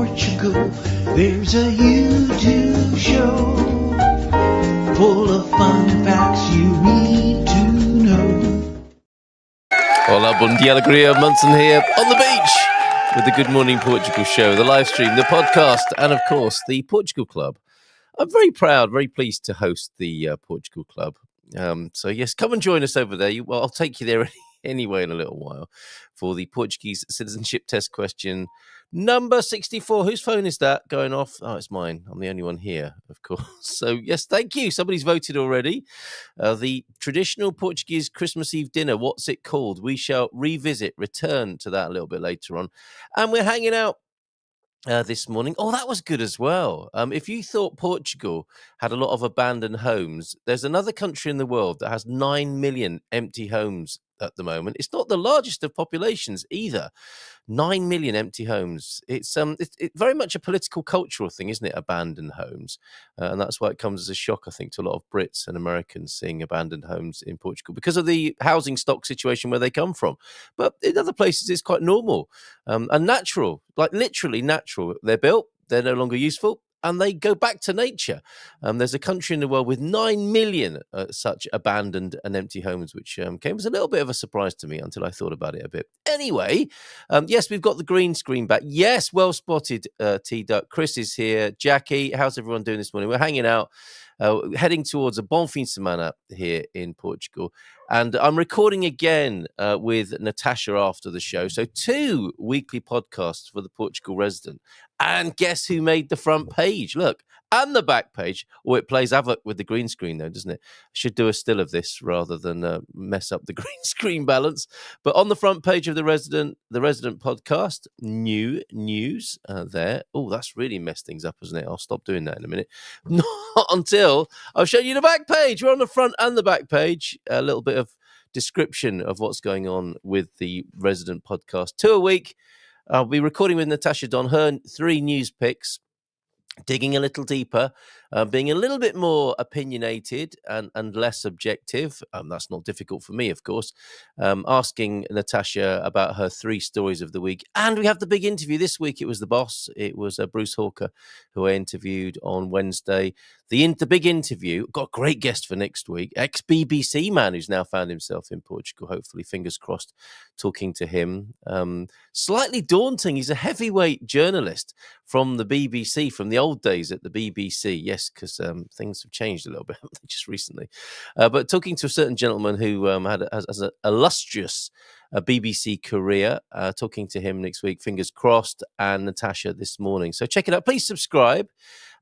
Portugal, there's a YouTube show full of fun facts you need to know. Hola, bom dia, alegria, Munson here on the beach with the Good Morning Portugal show, the live stream, the podcast, and of course the Portugal Club. I'm very proud, very pleased to host the Portugal Club. So yes, come and join us over there. I'll take you there anyway in a little while for the Portuguese citizenship test question number 64. Whose phone is that going off? Oh, it's mine. I'm the only one here, of course. So yes, thank you. Somebody's voted already. The traditional Portuguese Christmas Eve dinner, what's it called? We shall return to that a little bit later on. And we're hanging out this morning. Oh, that was good as well. If you thought Portugal had a lot of abandoned homes, there's another country in the world that has 9 million empty homes at the moment. It's not the largest of populations either. 9 million empty homes. It's very much a political, cultural thing, isn't it? Abandoned homes, and that's why it comes as a shock, I think, to a lot of Brits and Americans seeing abandoned homes in Portugal because of the housing stock situation where they come from. But in other places, it's quite normal and natural, like literally natural. They're built, they're no longer useful, and they go back to nature. There's a country in the world with 9 million such abandoned and empty homes, which came as a little bit of a surprise to me until I thought about it a bit. Anyway, yes, we've got the green screen back. Yes, well spotted, T-Duck. Chris is here. Jackie, how's everyone doing this morning? We're hanging out, heading towards a bon fin semana here in Portugal. And I'm recording again with Natasha after the show. So 2 weekly podcasts for the Portugal resident. And guess who made the front page? Look, and the back page. Oh, it plays havoc with the green screen, though, doesn't it? I should do a still of this rather than mess up the green screen balance. But on the front page of the resident podcast, new news there. Oh, that's really messed things up, isn't it? I'll stop doing that in a minute. Not until I'll show you the back page. We're on the front and the back page. A little bit of description of what's going on with the resident podcast. 2 a week. I'll be recording with Natasha Don, her 3 news picks, digging a little deeper, being a little bit more opinionated and less objective. That's not difficult for me, of course. Asking Natasha about her 3 stories of the week. And we have the big interview this week. It was the boss. It was Bruce Hawker, who I interviewed on Wednesday. The big interview. Got a great guest for next week. Ex-BBC man who's now found himself in Portugal. Hopefully, fingers crossed, talking to him. Slightly daunting. He's a heavyweight journalist from the BBC, from the old days at the BBC. Yes, because things have changed a little bit just recently. But talking to a certain gentleman who has an illustrious BBC career, talking to him next week, fingers crossed, and Natasha this morning. So check it out. Please subscribe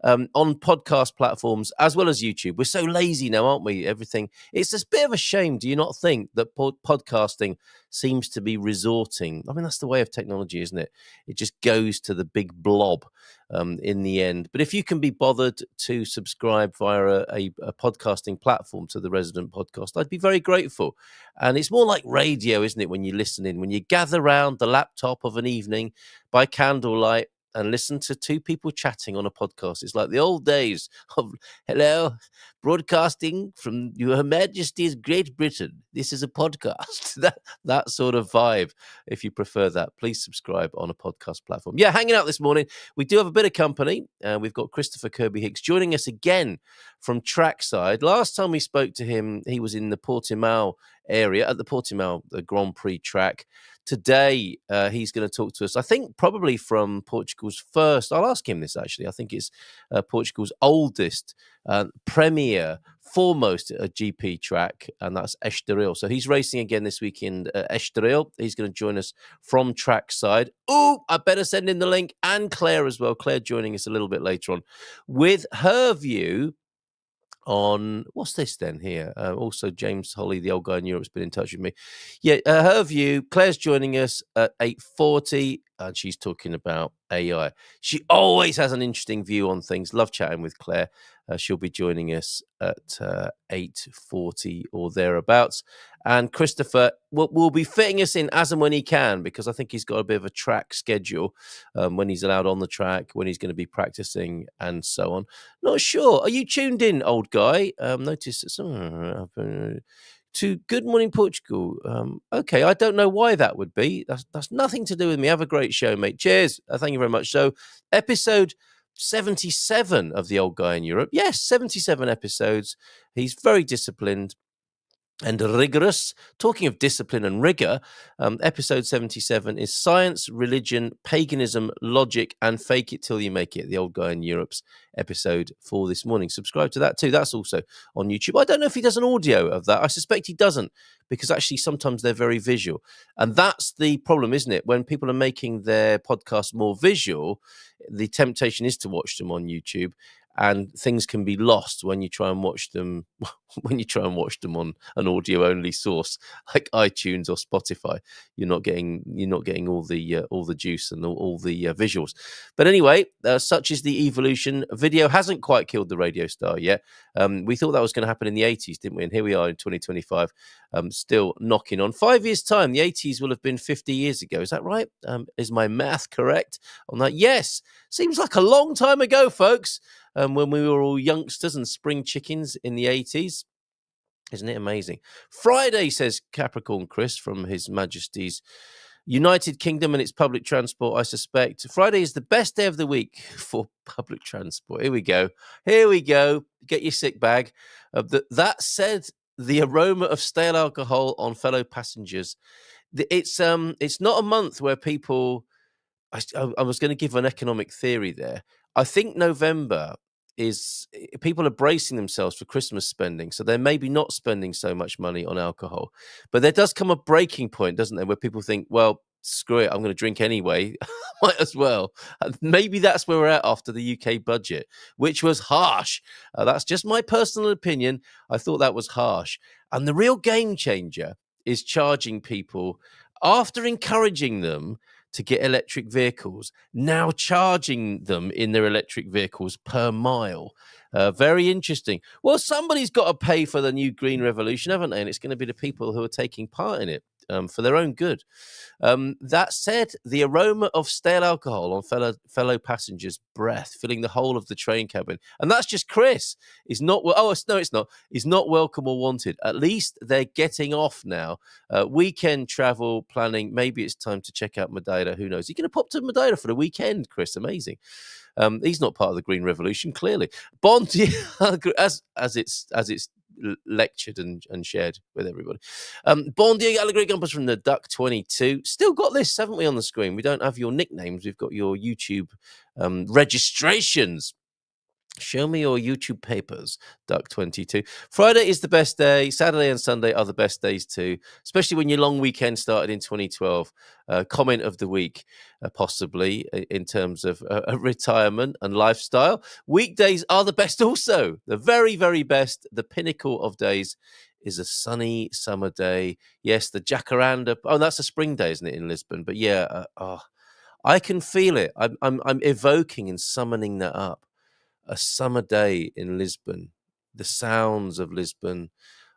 on podcast platforms as well as YouTube. We're so lazy now, aren't we? Everything. It's a bit of a shame, do you not think, that podcasting seems to be resorting? I mean, that's the way of technology, isn't it? It just goes to the big blob in the end. But if you can be bothered to subscribe via a podcasting platform to the resident podcast, I'd be very grateful. And it's more like radio, isn't it, when you listen in, when you gather around the laptop of an evening by candlelight and listen to 2 people chatting on a podcast. It's like the old days of, hello, broadcasting from Your Majesty's Great Britain. This is a podcast. that sort of vibe. If you prefer that, please subscribe on a podcast platform. Yeah, hanging out this morning. We do have a bit of company. We've got Christopher Kirby-Higgs joining us again from trackside. Last time we spoke to him, he was in the Portimao area, at the Portimao Grand Prix track. Today, he's going to talk to us, I think, probably from Portugal's first. I'll ask him this, actually. I think it's Portugal's oldest, premier, foremost GP track, and that's Estoril. So he's racing again this weekend at Estoril. He's going to join us from trackside. Oh, I better send in the link, and Claire as well. Claire joining us a little bit later on with her view on what's this then here. Also, James Holly, the old guy in Europe, has been in touch with me. Yeah, her view. Claire's joining us at 8:40, and she's talking about AI. She always has an interesting view on things. Love chatting with Claire. She'll be joining us at 8:40 or thereabouts. And Christopher will be fitting us in as and when he can, because I think he's got a bit of a track schedule, when he's allowed on the track, when he's going to be practicing, and so on. Not sure. Are you tuned in, old guy? Notice to Good Morning Portugal. Okay, I don't know why that would be. That's nothing to do with me. Have a great show, mate. Cheers. Thank you very much. So, episode 77 of The Old Guy in Europe. Yes, 77 episodes. He's very disciplined and rigorous. Talking of discipline and rigor, episode 77 is Science, Religion, Paganism, Logic, and Fake It Till You Make It, the Old Guy in Europe's episode for this morning. Subscribe to that too. That's also on YouTube. I don't know if he does an audio of that. I suspect he doesn't, because actually sometimes they're very visual. And that's the problem, isn't it? When people are making their podcasts more visual, the temptation is to watch them on YouTube. And things can be lost when you try and watch them on an audio only source like iTunes or Spotify. You're not getting all the juice and all the visuals. But anyway, such is the evolution. Video hasn't quite killed the radio star yet. We thought that was going to happen in the 80s, didn't we? And here we are in 2025, still knocking on. 5 years' time, the 80s will have been 50 years ago. Is that right? Is my math correct on that? Yes. Seems like a long time ago, folks. When we were all youngsters and spring chickens in the 80s. Isn't it amazing? Friday, says Capricorn Chris from His Majesty's United Kingdom and its public transport, I suspect. Friday is the best day of the week for public transport. Here we go. Get your sick bag. That said, the aroma of stale alcohol on fellow passengers. It's not a month where people... I was going to give an economic theory there. I think November is people are bracing themselves for Christmas spending, so they're maybe not spending so much money on alcohol. But there does come a breaking point, doesn't there, where people think, well, screw it, I'm going to drink anyway. Might as well. And maybe that's where we're at after the UK budget, which was harsh. That's just my personal opinion. I thought that was harsh. And the real game changer is charging people, after encouraging them to get electric vehicles, now charging them in their electric vehicles per mile. Very interesting. Well, somebody's got to pay for the new green revolution, haven't they? And it's going to be the people who are taking part in it for their own good. That said, the aroma of stale alcohol on fellow passengers' breath filling the whole of the train cabin, and that's just Chris, is not. It's not. Is not welcome or wanted. At least they're getting off now. Weekend travel planning. Maybe it's time to check out Madeira. Who knows? You're going to pop to Madeira for the weekend, Chris. Amazing. He's not part of the Green Revolution, clearly. Bond, as it's lectured and shared with everybody. Bon dia, Alegria Gumpers from the Duck 22. Still got this, haven't we, on the screen? We don't have your nicknames. We've got your YouTube registrations. Show me your YouTube papers, Duck 22. Friday is the best day. Saturday and Sunday are the best days too, especially when your long weekend started in 2012. Comment of the week, possibly, in terms of retirement and lifestyle. Weekdays are the best also. The very, very best. The pinnacle of days is a sunny summer day. Yes, the jacaranda. Oh, that's a spring day, isn't it, in Lisbon? But yeah, I can feel it. I'm evoking and summoning that up. A summer day in Lisbon, the sounds of Lisbon.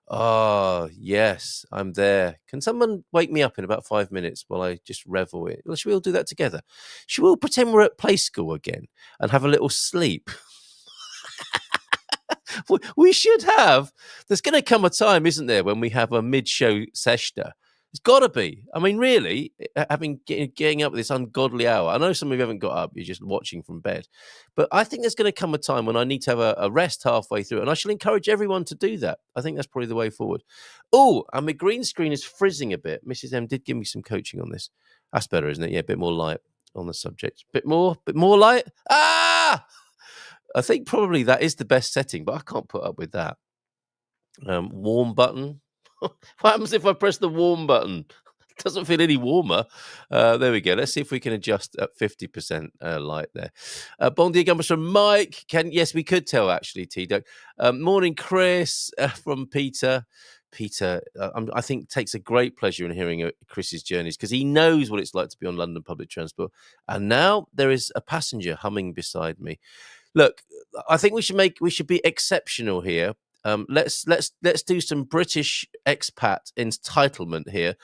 Oh, yes, I'm there. Can someone wake me up in about 5 minutes while I just revel it? Should we all do that together? Should we all pretend we're at play school again and have a little sleep? We should have. There's going to come a time, isn't there, when we have a mid-show seshta. It's got to be. I mean, really, getting up at this ungodly hour. I know some of you haven't got up. You're just watching from bed. But I think there's going to come a time when I need to have a rest halfway through. And I shall encourage everyone to do that. I think that's probably the way forward. Oh, and my green screen is frizzing a bit. Mrs. M did give me some coaching on this. That's better, isn't it? Yeah, a bit more light on the subject. Bit more light. Ah! I think probably that is the best setting, but I can't put up with that. Warm button. What happens if I press the warm button? It doesn't feel any warmer. There we go. Let's see if we can adjust at 50% light there. Bon dia, Gumbers from Mike. Yes, we could tell, actually, T-Duck. Morning, Chris, from Peter. Peter, I think, takes a great pleasure in hearing Chris's journeys because he knows what it's like to be on London public transport. And now there is a passenger humming beside me. Look, I think we should be exceptional here. Let's do some British expat entitlement here.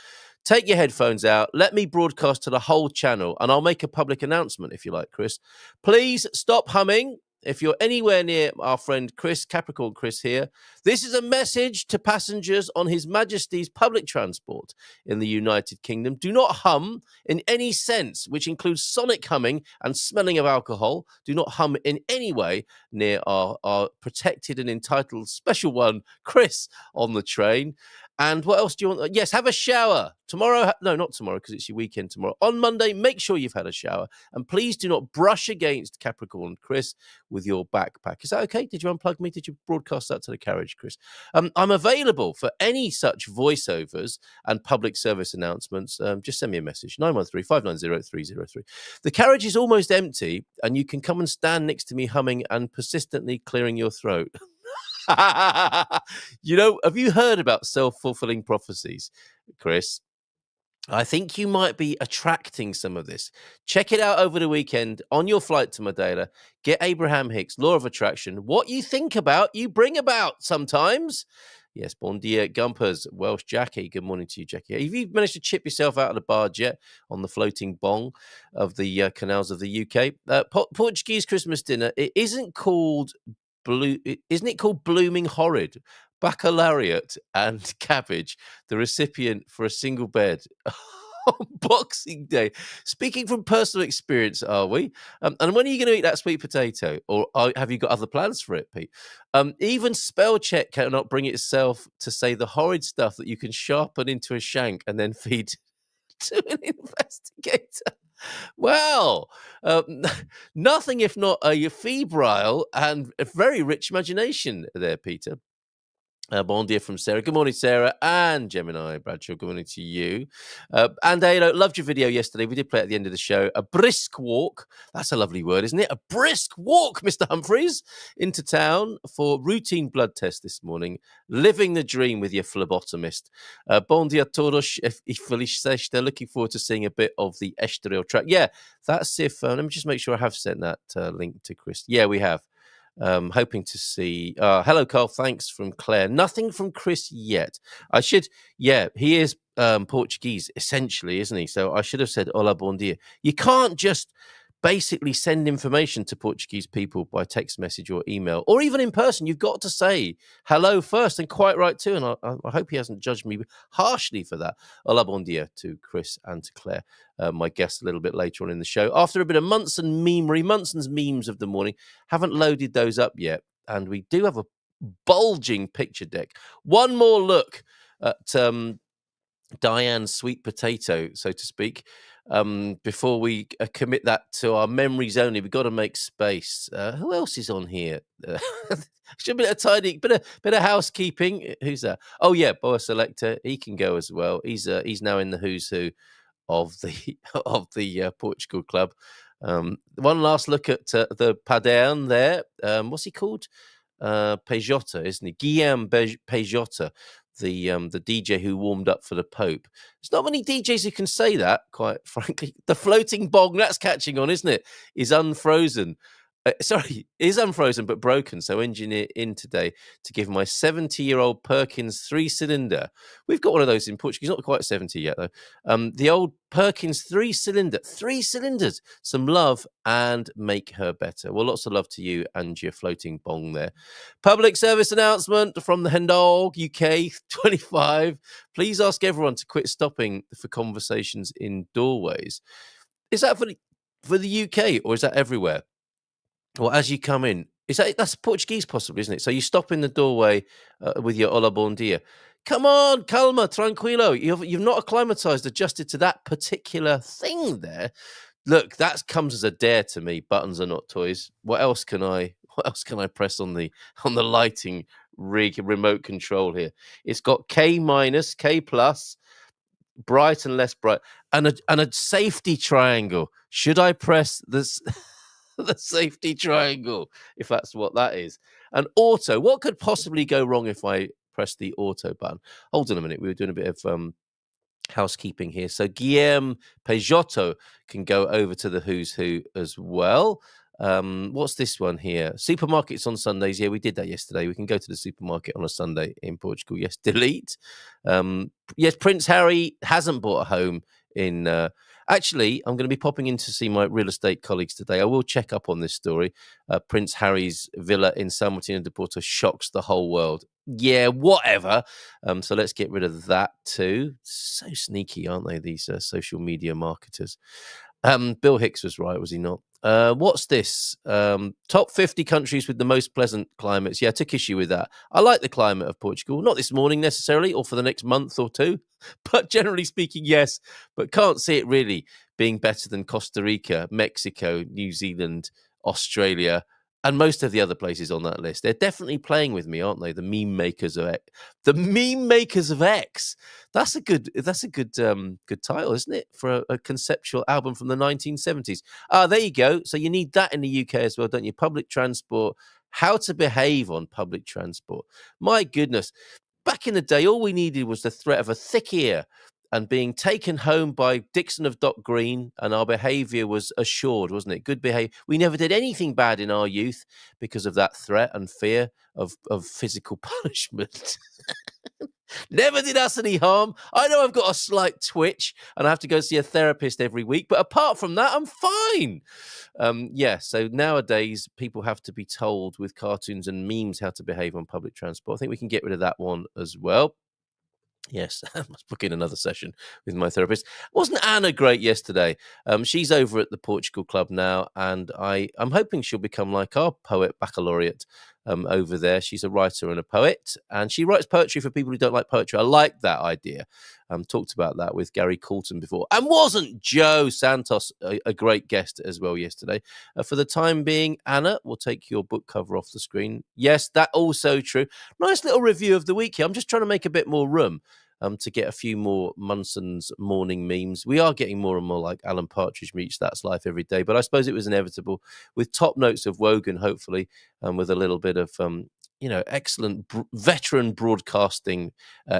Take your headphones out. Let me broadcast to the whole channel, and I'll make a public announcement if you like, Chris. Please stop humming. if you're anywhere near our friend Chris, Capricorn Chris here, this is a message to passengers on His Majesty's public transport in the United Kingdom. Do not hum in any sense, which includes sonic humming and smelling of alcohol. Do not hum in any way near our protected and entitled special one, Chris, on the train. And what else do you want? Yes, have a shower. Tomorrow, no, not tomorrow, because it's your weekend tomorrow. On Monday, make sure you've had a shower. And please do not brush against Capricorn Chris with your backpack. Is that okay? Did you unplug me? Did you broadcast that to the carriage, Chris? I'm available for any such voiceovers and public service announcements. Just send me a message, 913-590-303. The carriage is almost empty, and you can come and stand next to me humming and persistently clearing your throat. Have you heard about self-fulfilling prophecies, Chris? I think you might be attracting some of this. Check it out over the weekend on your flight to Madeira. Get Abraham Hicks, Law of Attraction. What you think about, you bring about sometimes. Yes, bon dia, Gumpers, Welsh Jackie. Good morning to you, Jackie. Have you managed to chip yourself out of the barge yet on the floating bong of the canals of the UK? Portuguese Christmas dinner, isn't it called Blooming Horrid? Baccalaureate and cabbage, the recipient for a single bed on Boxing Day. Speaking from personal experience, are we? And when are you going to eat that sweet potato? Or have you got other plans for it, Pete? Even spell check cannot bring itself to say the horrid stuff that you can sharpen into a shank and then feed to an investigator. Well, nothing if not a febrile and a very rich imagination there, Peter. Bon dia from Sarah. Good morning, Sarah and Gemini Bradshaw. Good morning to you. And loved your video yesterday. We did play it at the end of the show. A brisk walk. That's a lovely word, isn't it? A brisk walk, Mr. Humphreys, into town for routine blood test this morning. Living the dream with your phlebotomist. Bon dia todos. They're looking forward to seeing a bit of the Estoril track. Yeah, that's if. Let me just make sure I have sent that link to Chris. Yeah, we have. Hoping to see. Hello, Carl. Thanks from Claire. Nothing from Chris yet. He is Portuguese, essentially, isn't he? So I should have said hola, bon dia. You can't just basically send information to Portuguese people by text message or email, or even in person. You've got to say hello first, and quite right too. And I hope he hasn't judged me harshly for that. Hola, bon dia to Chris and to Claire, my guest a little bit later on in the show. After a bit of Munson's memes of the morning, haven't loaded those up yet. And we do have a bulging picture deck. One more look at Diane's sweet potato, so to speak. Before we commit that to our memories only, we've got to make space. Who else is on here? Should be a tidy bit of housekeeping. Who's that? Oh yeah, Boa Selector. He can go as well. He's now in the who's who of the Portugal club. One last look at the Padern there. What's he called? Pejota, isn't he? Guillaume Pejota. The DJ who warmed up for the Pope. There's not many DJs who can say that, quite frankly. The floating bong, that's catching on, isn't it? Is unfrozen. Is unfrozen but broken. So engineer in today to give my 70-year-old Perkins 3-cylinder. We've got one of those in Portugal. He's not quite 70 yet, though. The old Perkins 3-cylinder. 3 cylinders. Some love and make her better. Well, lots of love to you and your floating bong there. Public service announcement from the Hendog UK 25. Please ask everyone to quit stopping for conversations in doorways. Is that for the UK or is that everywhere? Well, as you come in, that's Portuguese possibly, isn't it? So you stop in the doorway with your hola, bon dia. Come on, calma, tranquilo. You've not acclimatized, adjusted to that particular thing there. Look, that comes as a dare to me. Buttons are not toys. What else can I press on the lighting rig remote control here? It's got K minus, K plus, bright and less bright, and a safety triangle. Should I press this? The safety triangle, if that's what that is. And auto, what could possibly go wrong if I press the auto button? Hold on a minute, we were doing a bit of housekeeping here. So Guillaume Pejotto can go over to the who's who as well. What's this one here? Supermarkets on Sundays. Yeah, we did that yesterday. We can go to the supermarket on a Sunday in Portugal. Yes, delete. Yes, Prince Harry hasn't bought a home in Actually, I'm going to be popping in to see my real estate colleagues today. I will check up on this story. Prince Harry's villa in San Martino de Porto shocks the whole world. Yeah, whatever. So let's get rid of that too. So sneaky, aren't they, these social media marketers? Bill Hicks was right, was he not? What's this? Top 50 countries with the most pleasant climates. Yeah, I took issue with that. I like the climate of Portugal. Not this morning necessarily, or for the next month or two, but generally speaking, yes. But can't see it really being better than Costa Rica, Mexico, New Zealand, Australia, and most of the other places on that list. They're definitely playing with me, aren't they? The meme makers of X. The meme makers of X. That's a good good title, isn't it, for a conceptual album from the 1970s? There you go. So you need that in the UK as well, don't you? Public transport, how to behave on public transport. My goodness. Back in the day, all we needed was the threat of a thick ear and being taken home by Dixon of Dock Green, and our behaviour was assured, wasn't it? Good behaviour. We never did anything bad in our youth because of that threat and fear of physical punishment. Never did us any harm. I know I've got a slight twitch and I have to go see a therapist every week, but apart from that, I'm fine. So nowadays people have to be told with cartoons and memes how to behave on public transport. I think we can get rid of that one as well. Yes, I must book in another session with my therapist. Wasn't Anna great yesterday? She's over at the Portugal Club now, and I'm hoping she'll become like our poet baccalaureate over there. She's a writer and a poet, and she writes poetry for people who don't like poetry. I like that idea. Talked about that with Gary Coulton before. And wasn't Joe Santos a great guest as well yesterday? For the time being, Anna, we'll take your book cover off the screen. Yes, that also true. Nice little review of the week here. I'm just trying to make a bit more room to get a few more Munson's morning memes. We are getting more and more like Alan Partridge meets That's Life every day, but I suppose it was inevitable with top notes of Wogan, hopefully, with a little bit of excellent veteran broadcasting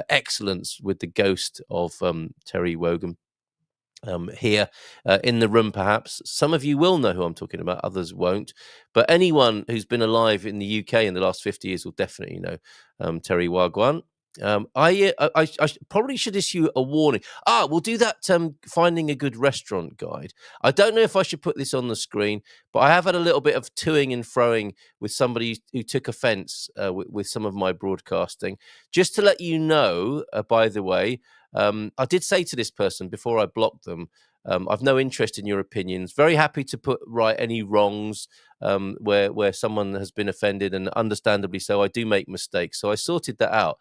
excellence with the ghost of Terry Wogan here in the room. Perhaps some of you will know who I'm talking about, others won't, but anyone who's been alive in the UK in the last 50 years will definitely know Terry Wagwan. I probably should issue a warning. We'll do that finding a good restaurant guide. I don't know if I should put this on the screen, but I have had a little bit of toing and froing with somebody who took offense with some of my broadcasting. Just to let you know, by the way, I did say to this person before I blocked them, I've no interest in your opinions. Very happy to put right any wrongs where someone has been offended, and understandably so. I do make mistakes, so I sorted that out.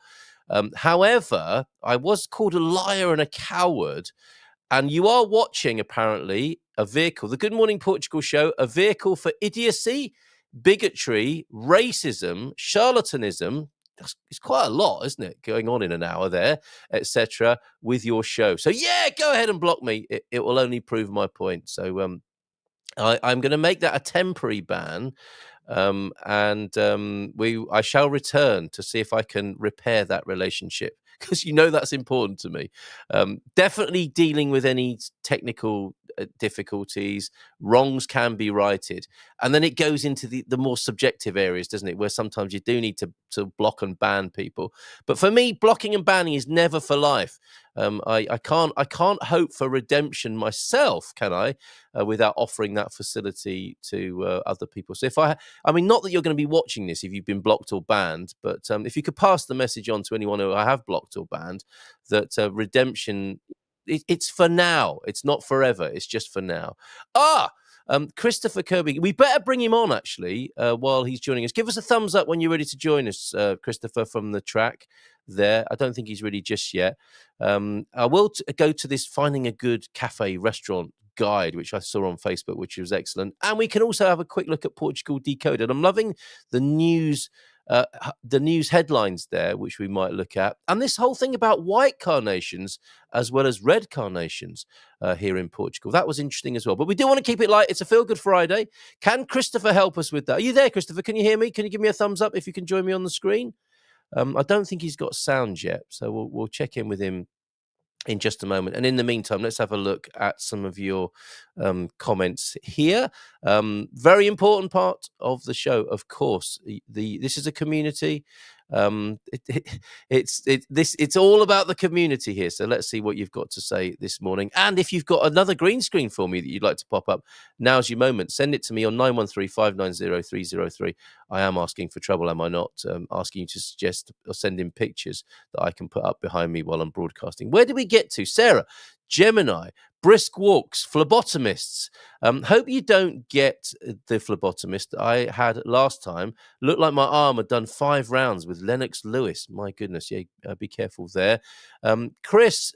However, I was called a liar and a coward, and you are watching, apparently, a vehicle, the Good Morning Portugal show, a vehicle for idiocy, bigotry, racism, charlatanism. It's quite a lot, isn't it, going on in an hour there, etc., with your show. So, yeah, go ahead and block me. It will only prove my point. So I'm going to make that a temporary ban. I shall return to see if I can repair that relationship, because that's important to me. Definitely dealing with any technical difficulties. Wrongs can be righted, and then it goes into the more subjective areas, doesn't it, where sometimes you do need to block and ban people. But for me, blocking and banning is never for life. I can't hope for redemption myself, can I, without offering that facility to other people. So not that you're going to be watching this if you've been blocked or banned, but if you could pass the message on to anyone who I have blocked or banned, that redemption, it's for now. It's not forever. It's just for now. Christopher Kirby, we better bring him on, actually, while he's joining us. Give us a thumbs up when you're ready to join us, Christopher, from the track there. I don't think he's ready just yet. I will go to this Finding a Good Cafe Restaurant guide, which I saw on Facebook, which was excellent. And we can also have a quick look at Portugal Decoded. I'm loving the news headlines there, which we might look at, and this whole thing about white carnations as well as red carnations here in Portugal. That was interesting as well. But we do want to keep it light. It's a Feel Good Friday. Can Christopher help us with that? Are you there, Christopher? Can you hear me? Can you give me a thumbs up if you can join me on the screen? I don't think he's got sound yet, so we'll check in with him in just a moment. And in the meantime, let's have a look at some of your comments here. Very important part of the show, of course. This is a community. It's all about the community here. So let's see what you've got to say this morning. And if you've got another green screen for me that you'd like to pop up, now's your moment. Send it to me on 913-590-303. I am asking for trouble, am I not? Asking you to suggest or send in pictures that I can put up behind me while I'm broadcasting. Where do we get to? Sarah, Gemini, brisk walks, phlebotomists. Hope you don't get the phlebotomist I had last time. Looked like my arm had done 5 rounds with Lennox Lewis. My goodness, yeah, be careful there. Chris,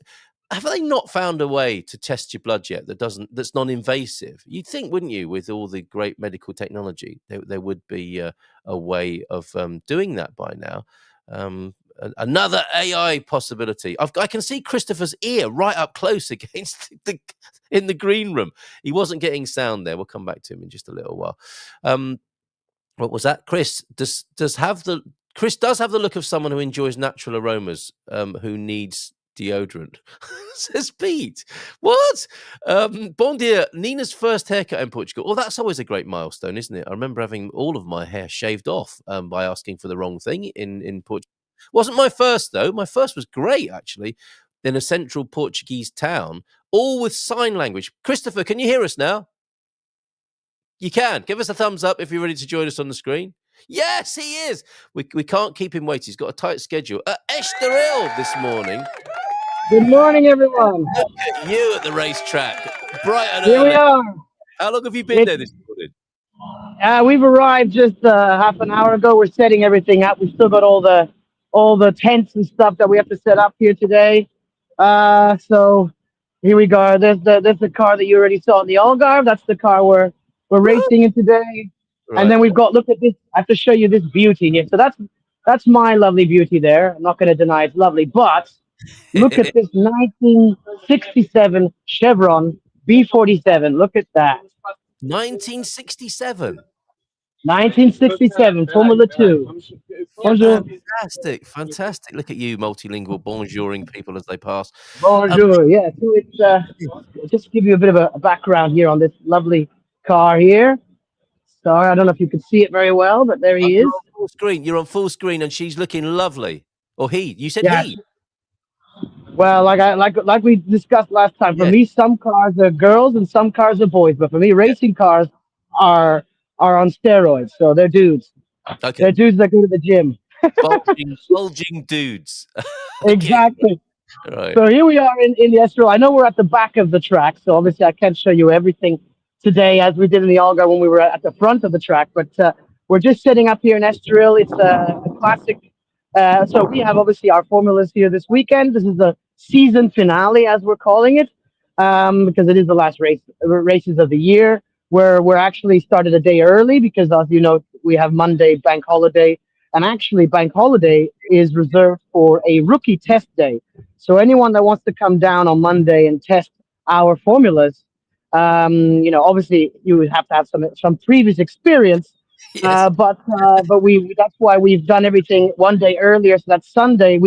have they not found a way to test your blood yet that's non-invasive? You'd think, wouldn't you, with all the great medical technology, there would be a way of doing that by now. Another AI possibility. I can see Christopher's ear right up close against in the green room. He wasn't getting sound there. We'll come back to him in just a little while. What was that? Chris Chris does have the look of someone who enjoys natural aromas, who needs deodorant. Says Pete. What? Bon dia. Nina's first haircut in Portugal. Oh, that's always a great milestone, isn't it? I remember having all of my hair shaved off by asking for the wrong thing in Portugal. Wasn't my first, though. My first was great, actually, in a central Portuguese town, all with sign language. Christopher, can you hear us now? You can. Give us a thumbs up if you're ready to join us on the screen. Yes, he is. We can't keep him waiting. He's got a tight schedule. At Estoril this morning. Good morning, everyone. Look at you at the racetrack. Bright and Here early. we are. How long have you been there this morning? We've arrived just half an hour ago. We're setting everything up. We've still got all the tents and stuff that we have to set up here today. So here we go. There's the car that you already saw in the Algarve. That's the car we're racing in today. Right. And then we've got, look at this. I have to show you this beauty here. So that's my lovely beauty there. I'm not going to deny it's lovely, but look at this 1967 Chevron B47. Look at that. 1967. 1967 Formula 2. Bonjour. Fantastic. Look at you, multilingual, bonjouring people as they pass. Bonjour. Yeah. So it's just to give you a bit of a background here on this lovely car here. Sorry, I don't know if you can see it very well, but there he is. You're on full screen. You're on full screen, and she's looking lovely. Or he? You said he. Well, like we discussed last time, for me, some cars are girls and some cars are boys. But for me, racing cars are on steroids, so they're dudes. Okay. They're dudes that go to the gym. bulging dudes. Exactly. Right. So here we are in the Estoril. I know we're at the back of the track, so obviously I can't show you everything today as we did in the Algarve when we were at the front of the track. But we're just setting up here in Estoril. It's a classic. So we have obviously our formulas here this weekend. This is the season finale, as we're calling it, because it is the last races of the year. We're actually started a day early because, as you know, we have Monday bank holiday, and actually bank holiday is reserved for a rookie test day. So anyone that wants to come down on Monday and test our formulas, obviously you would have to have some previous experience. Yes. But that's why we've done everything one day earlier, so that Sunday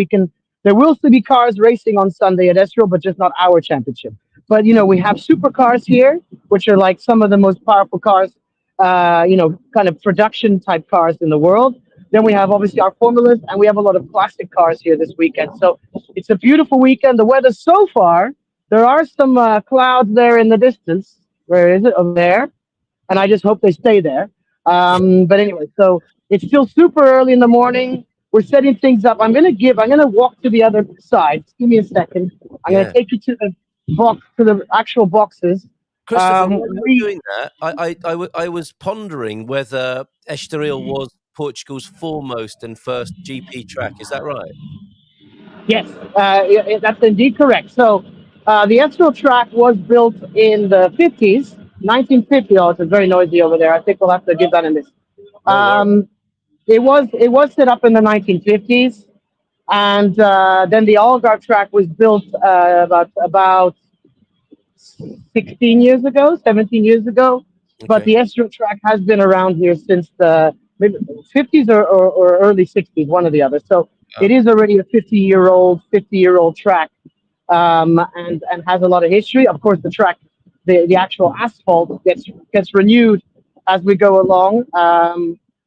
there will still be cars racing on Sunday at Estoril, but just not our championship. But we have supercars here, which are like some of the most powerful cars, kind of production type cars in the world. Then we have obviously our formulas, and we have a lot of classic cars here this weekend. So it's a beautiful weekend. The weather so far, there are some clouds there in the distance. Where is it? Over there. And I just hope they stay there. But anyway, so it's still super early in the morning. We're setting things up. I'm going to walk to the other side. Just give me a second. I'm going to take you to the actual boxes. Christopher, while you're doing that, I was pondering whether Estoril was Portugal's foremost and first GP track. Is that right? Yes, that's indeed correct. So the Estoril track was built in the 50s. 1950. Oh, it's very noisy over there. I think we'll have to get that in this. It was set up in the 1950s, and then the Algarve track was built about 16 years ago, 17 years ago. Okay. But the Estoril track has been around here since the maybe 50s or early 60s, one or the other. So it is already a 50-year-old track, and has a lot of history. Of course, the track. The actual asphalt gets renewed as we go along.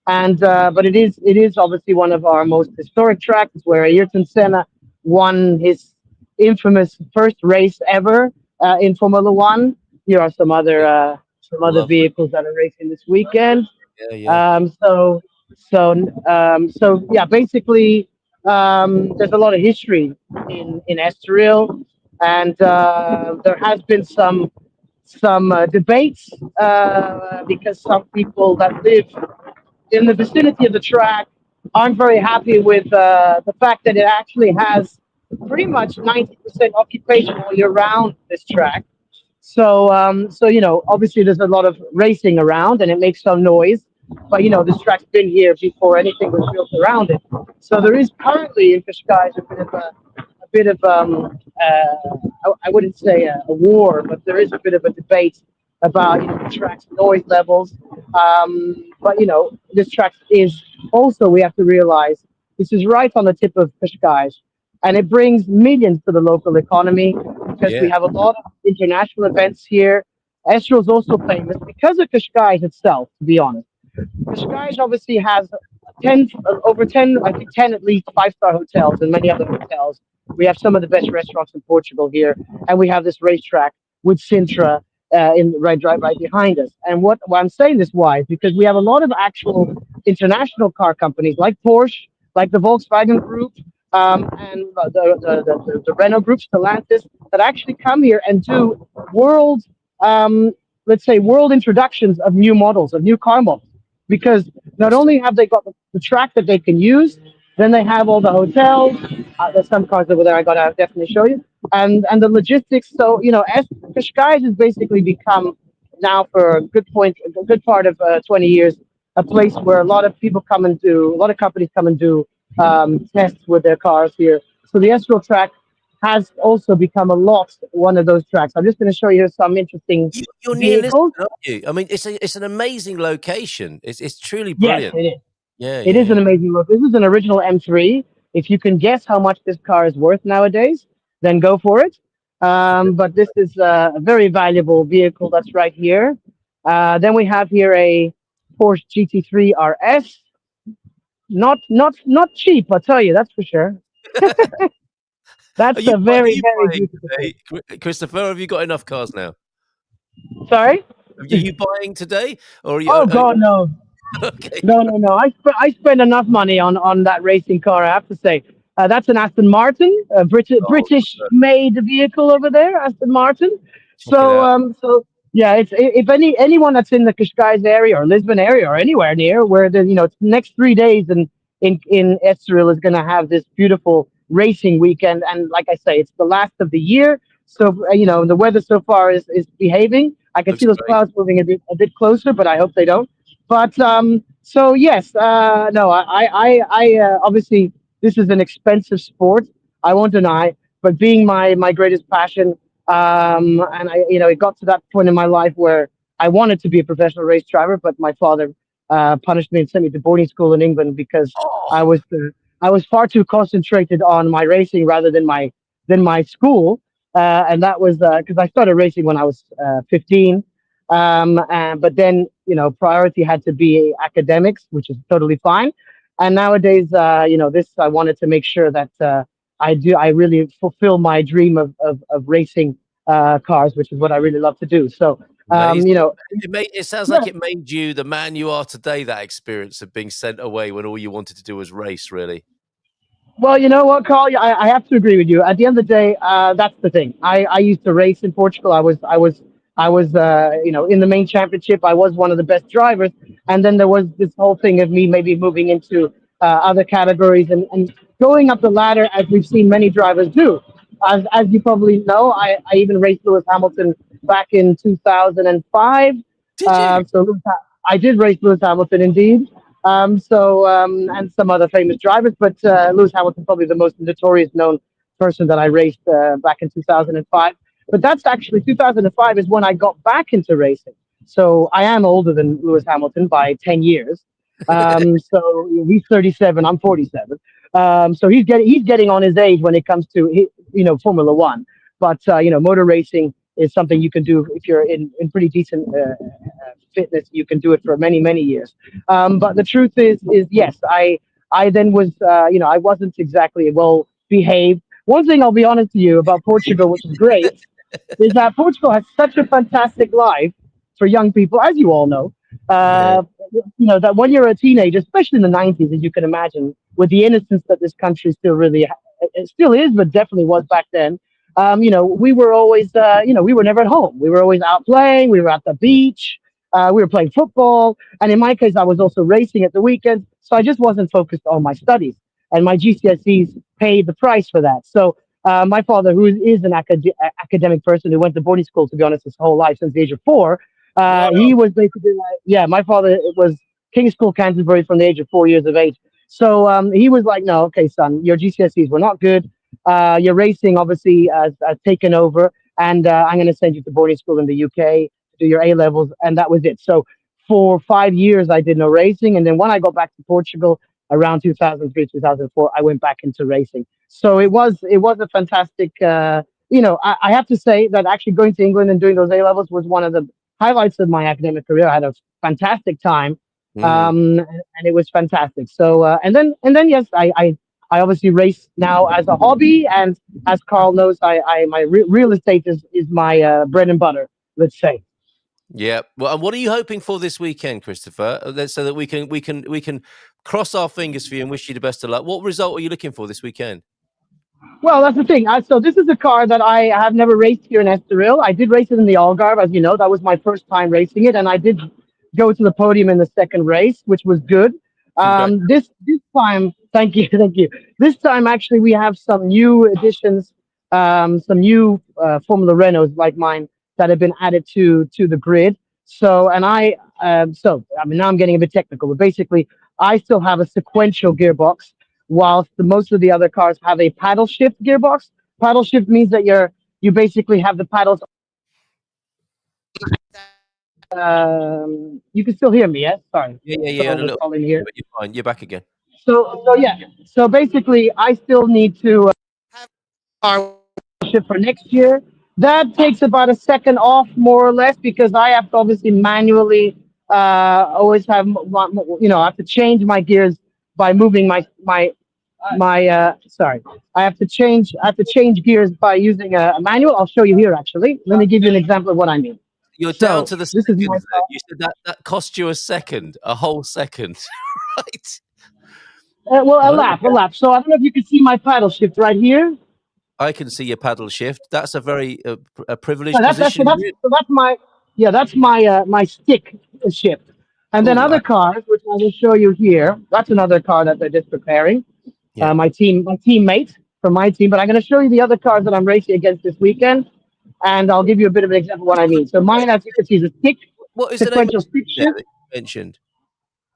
And but it is obviously one of our most historic tracks. It's where Ayrton Senna won his infamous first race ever in Formula One. Here are some other Lovely. vehicles that are racing this weekend. Yeah, yeah. Um, so so yeah, basically, there's a lot of history in Estoril, and there has been some debates because some people that live in the vicinity of the track aren't very happy with the fact that it actually has pretty much 90% occupation all year round this track. So obviously there's a lot of racing around, and it makes some noise. But this track's been here before anything was built around it. So there is currently in Cascais I wouldn't say a war, but there is a bit of a debate about the track's noise levels. But this track is also, we have to realize, this is right on the tip of Cascais, and it brings millions to the local economy because we Yeah. have a lot of international events here. Estoril is also famous because of Cascais itself, to be honest. Cascais obviously has over 10, I think 10 at least five-star hotels and many other hotels. We have some of the best restaurants in Portugal here, and we have this racetrack with Sintra in right behind us. And why I'm saying this why is because we have a lot of actual international car companies like Porsche, like the Volkswagen Group, and the Renault Group, Stellantis, that actually come here and do world, let's say, world introductions of new models, of new car models. Because not only have they got the track that they can use, then they have all the hotels. There's some cars over there I gotta definitely show you, and the logistics. So Cascais has basically become now for a good part of 20 years, a place where a lot of people come and do, a lot of companies come and do tests with their cars here. So the Estoril track has also become a lot one of those tracks. I'm just going to show you some interesting You're near Lisbon, vehicles. aren't you? I mean, it's an amazing location. It's truly Yes, brilliant. it is. Yeah, It yeah, is yeah. an amazing look. This is an original M3. If you can guess how much this car is worth nowadays, then go for it. But this is a very valuable vehicle that's right here. Then we have here a Porsche GT3 RS. Not cheap, I'll tell you, that's for sure. Are That's you a are very, you very buying beautiful thing. today, Christopher? Have you got enough cars now? Sorry? Are you buying today, or are you? Oh God, no. Okay. No. I spent enough money on that racing car. I have to say, that's an Aston Martin, a Oh, British-made vehicle over there, Aston Martin. check it out. So yeah, it's if anyone that's in the Cascais area or Lisbon area or anywhere near where it's the next 3 days in Estoril is going to have this beautiful racing weekend, and like I say, it's the last of the year. So the weather so far is behaving. I can Looks see those great. clouds moving a bit closer, but I hope they don't. But so yes, no, obviously this is an expensive sport. I won't deny, but being my greatest passion, and it got to that point in my life where I wanted to be a professional race driver, but my father punished me and sent me to boarding school in England because I Oh, was I was far too concentrated on my racing rather than my school, and that was because I started racing when I was 15. But then, priority had to be academics, which is totally fine. And nowadays, this I wanted to make sure that I really fulfill my dream of racing cars, which is what I really love to do. So, amazing. you know, It sounds yeah. like it made you the man you are today. That experience of being sent away when all you wanted to do was race, really. Well, you know what, Carl? I have to agree with you. At the end of the day, that's the thing. I used to race in Portugal. I was in the main championship. I was one of the best drivers, and then there was this whole thing of me maybe moving into other categories and going up the ladder, as we've seen many drivers do. As you probably know, I even raced Lewis Hamilton back in 2005. Did you? I did race Lewis Hamilton indeed. And some other famous drivers, but Lewis Hamilton probably the most notorious known person that I raced back in 2005. But that's actually 2005 is when I got back into racing. So I am older than Lewis Hamilton by 10 years. So he's 37, I'm 47. So he's getting on his age when it comes to Formula One. But motor racing is something you can do if you're in pretty decent fitness, you can do it for many, many years. But the truth is yes, I then was, I wasn't exactly well behaved. One thing I'll be honest to you about Portugal, which is great, is that Portugal has such a fantastic life for young people, as you all know. Yeah. That when you're a teenager, especially in the 90s, as you can imagine, with the innocence that this country still really, it still is, but definitely was back then. We were always, we were never at home. We were always out playing. We were at the beach. We were playing football. And in my case, I was also racing at the weekends. So I just wasn't focused on my studies. And my GCSEs paid the price for that. So my father, who is an academic person who went to boarding school, to be honest, his whole life since the age of 4, Wow. he was basically, my father was King's School, Canterbury from the age of 4 years of age. So he was like, no, okay, son, your GCSEs were not good. Your racing obviously has taken over, and I'm going to send you to boarding school in the UK to do your A levels, and that was it. So for 5 years, I did no racing, and then when I got back to Portugal around 2003, 2004, I went back into racing. So it was a fantastic. I have to say that actually going to England and doing those A levels was one of the highlights of my academic career. I had a fantastic time, and it was fantastic. So and then yes, I obviously race now as a hobby, and as Carl knows, my real estate is my bread and butter. Let's say. Yeah. Well, and what are you hoping for this weekend, Christopher? So that we can cross our fingers for you and wish you the best of luck. What result are you looking for this weekend? Well, that's the thing. So this is a car that I have never raced here in Estoril. I did race it in the Algarve, as you know. That was my first time racing it, and I did go to the podium in the second race, which was good. This time, thank you, thank you. This time, actually, we have some new additions, some new Formula Renaults like mine that have been added to the grid. So, and now I'm getting a bit technical, but basically, I still have a sequential gearbox, whilst most of the other cars have a paddle shift gearbox. Paddle shift means that you basically have the paddles. You can still hear me, yes? Sorry. Yeah. Someone was calling here. But you're fine. You're back again. So yeah. So basically, I still need to have our shift for next year. That takes about a second off, more or less, because I have to obviously manually always have, I have to change my gears by moving sorry. I have to change gears by using a manual. I'll show you here, actually. Let me give you an example of what I mean. You're So, down to the this is seconds. my car. You said that cost you a whole second, right? A lap. So I don't know if you can see my paddle shift right here. I can see your paddle shift. That's a very a privileged So position. that's my stick shift. And then other cars, which I will show you here. That's another car that they're just preparing. Yeah. My teammate from my team. But I'm going to show you the other cars that I'm racing against this weekend, and I'll give you a bit of an example of what I mean. So mine, as you can see, is a stick. What is the name of sequential stick that shift. you mentioned?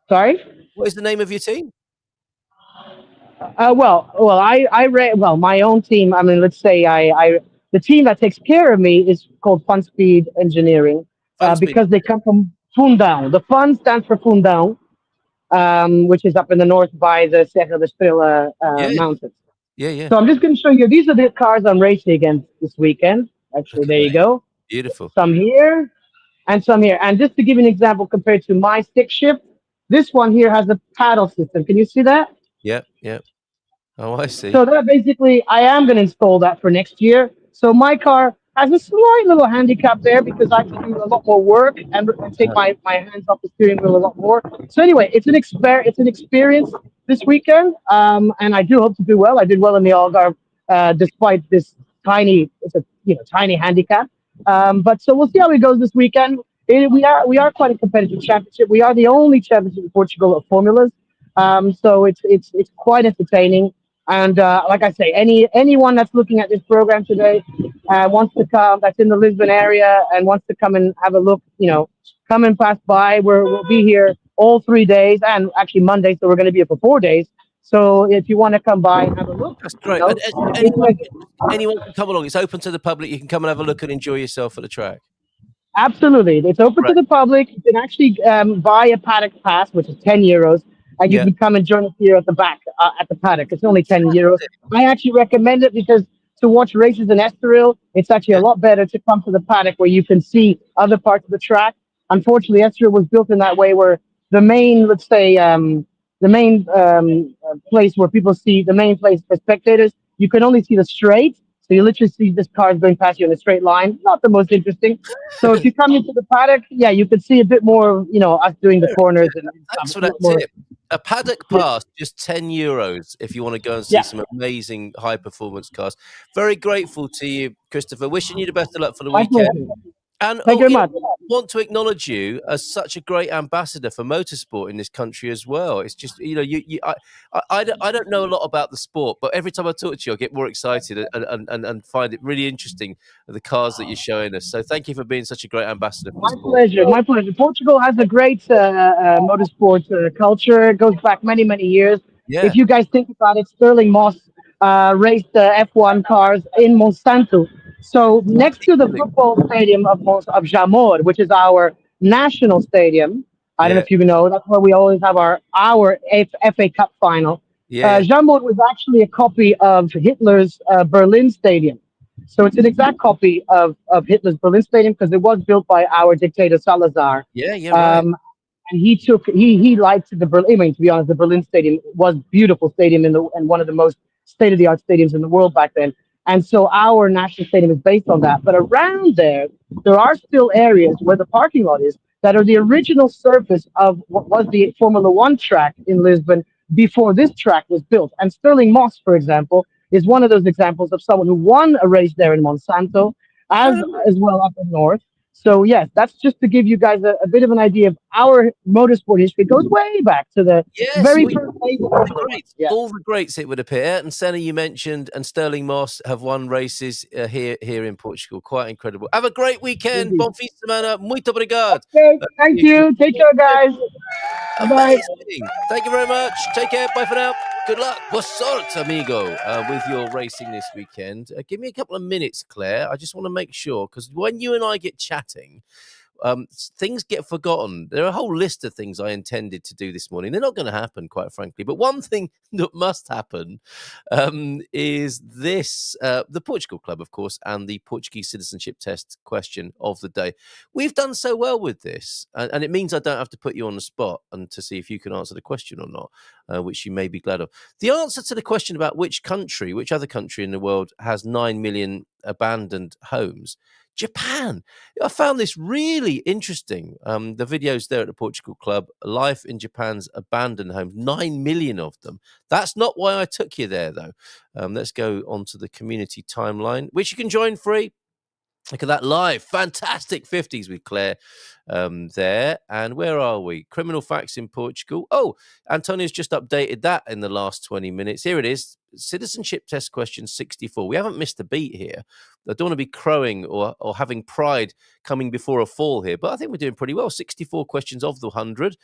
Sorry. What is the name of your team? My own team. I mean, let's say the team that takes care of me is called Fun Speed Engineering, because they come from Fundão. The Fun stands for Fundão, which is up in the north by the Serra da Estrela mountains. Yeah. So I'm just going to show you. These are the cars I'm racing against this weekend. Actually, there you go. Beautiful. Some here and some here. And just to give you an example, compared to my stick shift, this one here has a paddle system. Can you see that? Yeah. Oh, I see. So that basically, I am going to install that for next year. So my car has a slight little handicap there because I have to do a lot more work and take my hands off the steering wheel a lot more. So anyway, it's an experience this weekend, and I do hope to do well. I did well in the Algarve, despite this tiny handicap. But so we'll see how it goes this weekend. We are quite a competitive championship. We are the only championship in Portugal of formulas. So it's quite entertaining. And like I say, anyone that's looking at this program today wants to come, that's in the Lisbon area and wants to come and have a look, come and pass by. We'll be here all 3 days, and actually Monday, so we're going to be here for 4 days. So if you want to come by and have a look, that's great. Anyone can come along. It's open to the public. You can come and have a look and enjoy yourself at the track. Absolutely, it's open to the public. You can actually buy a paddock pass, which is €10. And you can come and join us here at the back, at the paddock. It's only €10. I actually recommend it because to watch races in Estoril, it's actually a lot better to come to the paddock where you can see other parts of the track. unfortunately, Estoril was built in that way where the main, let's say, the main place where people see the main place for spectators, you can only see the straight. So you literally see this cars going past you in a straight line. Not the most interesting. So if you come into the paddock, yeah, you could see a bit more, us doing the corners and Thanks stuff. for A that lot more. tip. A paddock Yeah. pass, just €10 if you want to go and see Yeah. some amazing high performance cars. Very grateful to you, Christopher. Wishing you the best of luck for the My weekend. pleasure. And Thank you very much. want to acknowledge you as such a great ambassador for motorsport in this country as well. It's just I don't know a lot about the sport, but every time I talk to you, I get more excited and find it really interesting the cars that you're showing us. So thank you for being such a great ambassador for the My sport. pleasure. My pleasure. Portugal has a great motorsport culture. It goes back many, many years. Yeah, If you guys think about it, Sterling Moss raced F1 cars in Monsanto. So next to the football stadium of Jamor, which is our national stadium, I don't know yeah, if you know, that's where we always have our FA Cup final. yeah. Jamor was actually a copy of Hitler's Berlin Stadium. So it's an exact copy of Hitler's Berlin Stadium because it was built by our dictator Salazar. Yeah, yeah, right. Um, and he liked the Berlin. I mean, to be honest, the Berlin Stadium was beautiful stadium and one of the most state of the art stadiums in the world back then. And so our national stadium is based on that. But around there are still areas where the parking lot is that are the original surface of what was the Formula One track in Lisbon before this track was built. And Sterling Moss, for example, is one of those examples of someone who won a race there in Monsanto, as well up in north. So yes, that's just to give you guys a bit of an idea of our motorsport history. It goes way back to the Yes, very we first days of the Formula One. greats, Yeah. all the greats, it would appear. And Senna, you mentioned, and Sterling Moss have won races here in Portugal. Quite incredible. Have a great weekend. Indeed. Bom fim de semana. Muito obrigado. Okay, thank you. Take care, guys. Bye. Amazing. Thank you very much. Take care. Bye for now. Good luck. Boa sorte, amigo, with your racing this weekend. Give me a couple of minutes, Claire. I just want to make sure, because when you and I get chatting, things get forgotten. There are a whole list of things I intended to do this morning. They're not going to happen, quite frankly. But one thing that must happen is this the Portugal Club, of course, and the Portuguese citizenship test question of the day. We've done so well with this, and it means I don't have to put you on the spot and to see if you can answer the question or not, which you may be glad of. The answer to the question about which other country in the world has 9 million abandoned homes, Japan. I found this really interesting. The videos there at the Portugal Club, life in Japan's abandoned homes, 9 million of them. That's not why I took you there, though. Let's go onto the community timeline, which you can join free. Look at that live. Fantastic 50s with Claire there. And where are we? Criminal facts in Portugal. Oh, Antonio's just updated that in the last 20 minutes. Here it is. Citizenship test question 64. We haven't missed a beat here. I don't want to be crowing or having pride coming before a fall here, but I think we're doing pretty well. 64 questions of the 100.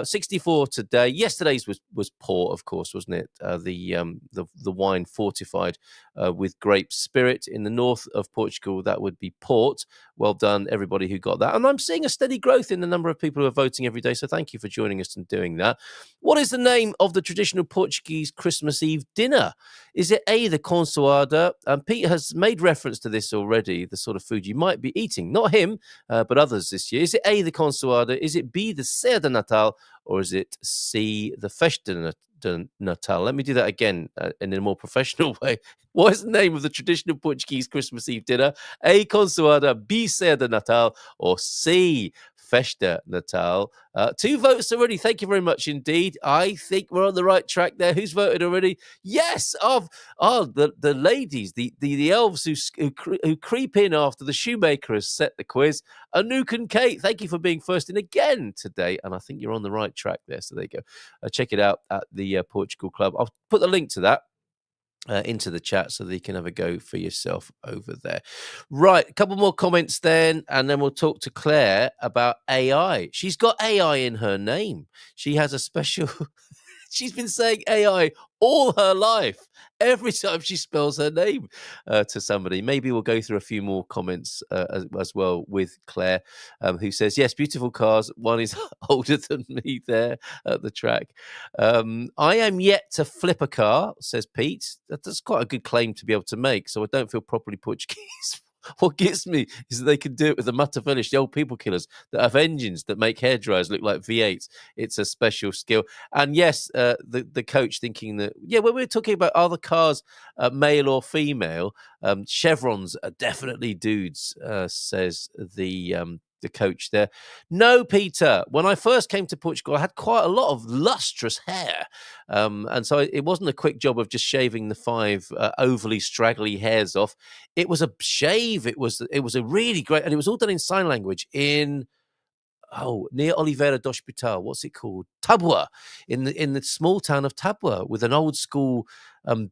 64 today. Yesterday's was port, of course, wasn't it? The wine fortified with grape spirit in the north of Portugal. That would be port. Well done, everybody who got that. And I'm seeing a steady growth in the number of people who are voting every day. So thank you for joining us and doing that. What is the name of the traditional Portuguese Christmas Eve dinner? Is it A, the consoada? Pete has made reference to this already, the sort of food you might be eating. Not him, but others this year. Is it A, the consoada? Is it B, the ceia de Natal? Or is it C, the Festa de Natal? Let me do that again in a more professional way. What is the name of the traditional Portuguese Christmas Eve dinner? A, consoada, B, ceia de Natal, or C, Festa Natal? 2 votes already. Thank you very much indeed. I think we're on the right track there. Who's voted already? Yes, the ladies, the elves who creep in after the shoemaker has set the quiz. Anouk and Kate, thank you for being first in again today, and I think you're on the right track there. So there you go. Check it out at the Portugal Club. I'll put the link to that into the chat so that you can have a go for yourself over there. Right, a couple more comments then, and then we'll talk to Claire about AI. She's got AI in her name. She has a special... She's been saying AI all her life, every time she spells her name to somebody. Maybe we'll go through a few more comments as well with Claire, who says, yes, beautiful cars. One is older than me there at the track. I am yet to flip a car, says Pete. That's quite a good claim to be able to make, so I don't feel properly Portuguese What gets me is that they can do it with the Matavellish, the old people killers that have engines that make hairdryers look like V8s. It's a special skill. And yes, the coach thinking that, yeah, when we're talking about are the cars male or female, chevrons are definitely dudes, says the coach there. No, Peter, when I first came to Portugal, I had quite a lot of lustrous hair. And so it wasn't a quick job of just shaving the 5 overly straggly hairs off. It was a shave. It was a really great, and it was all done in sign language in near Oliveira do Hospital. What's it called? Tabua, in the small town of Tabua, with an old school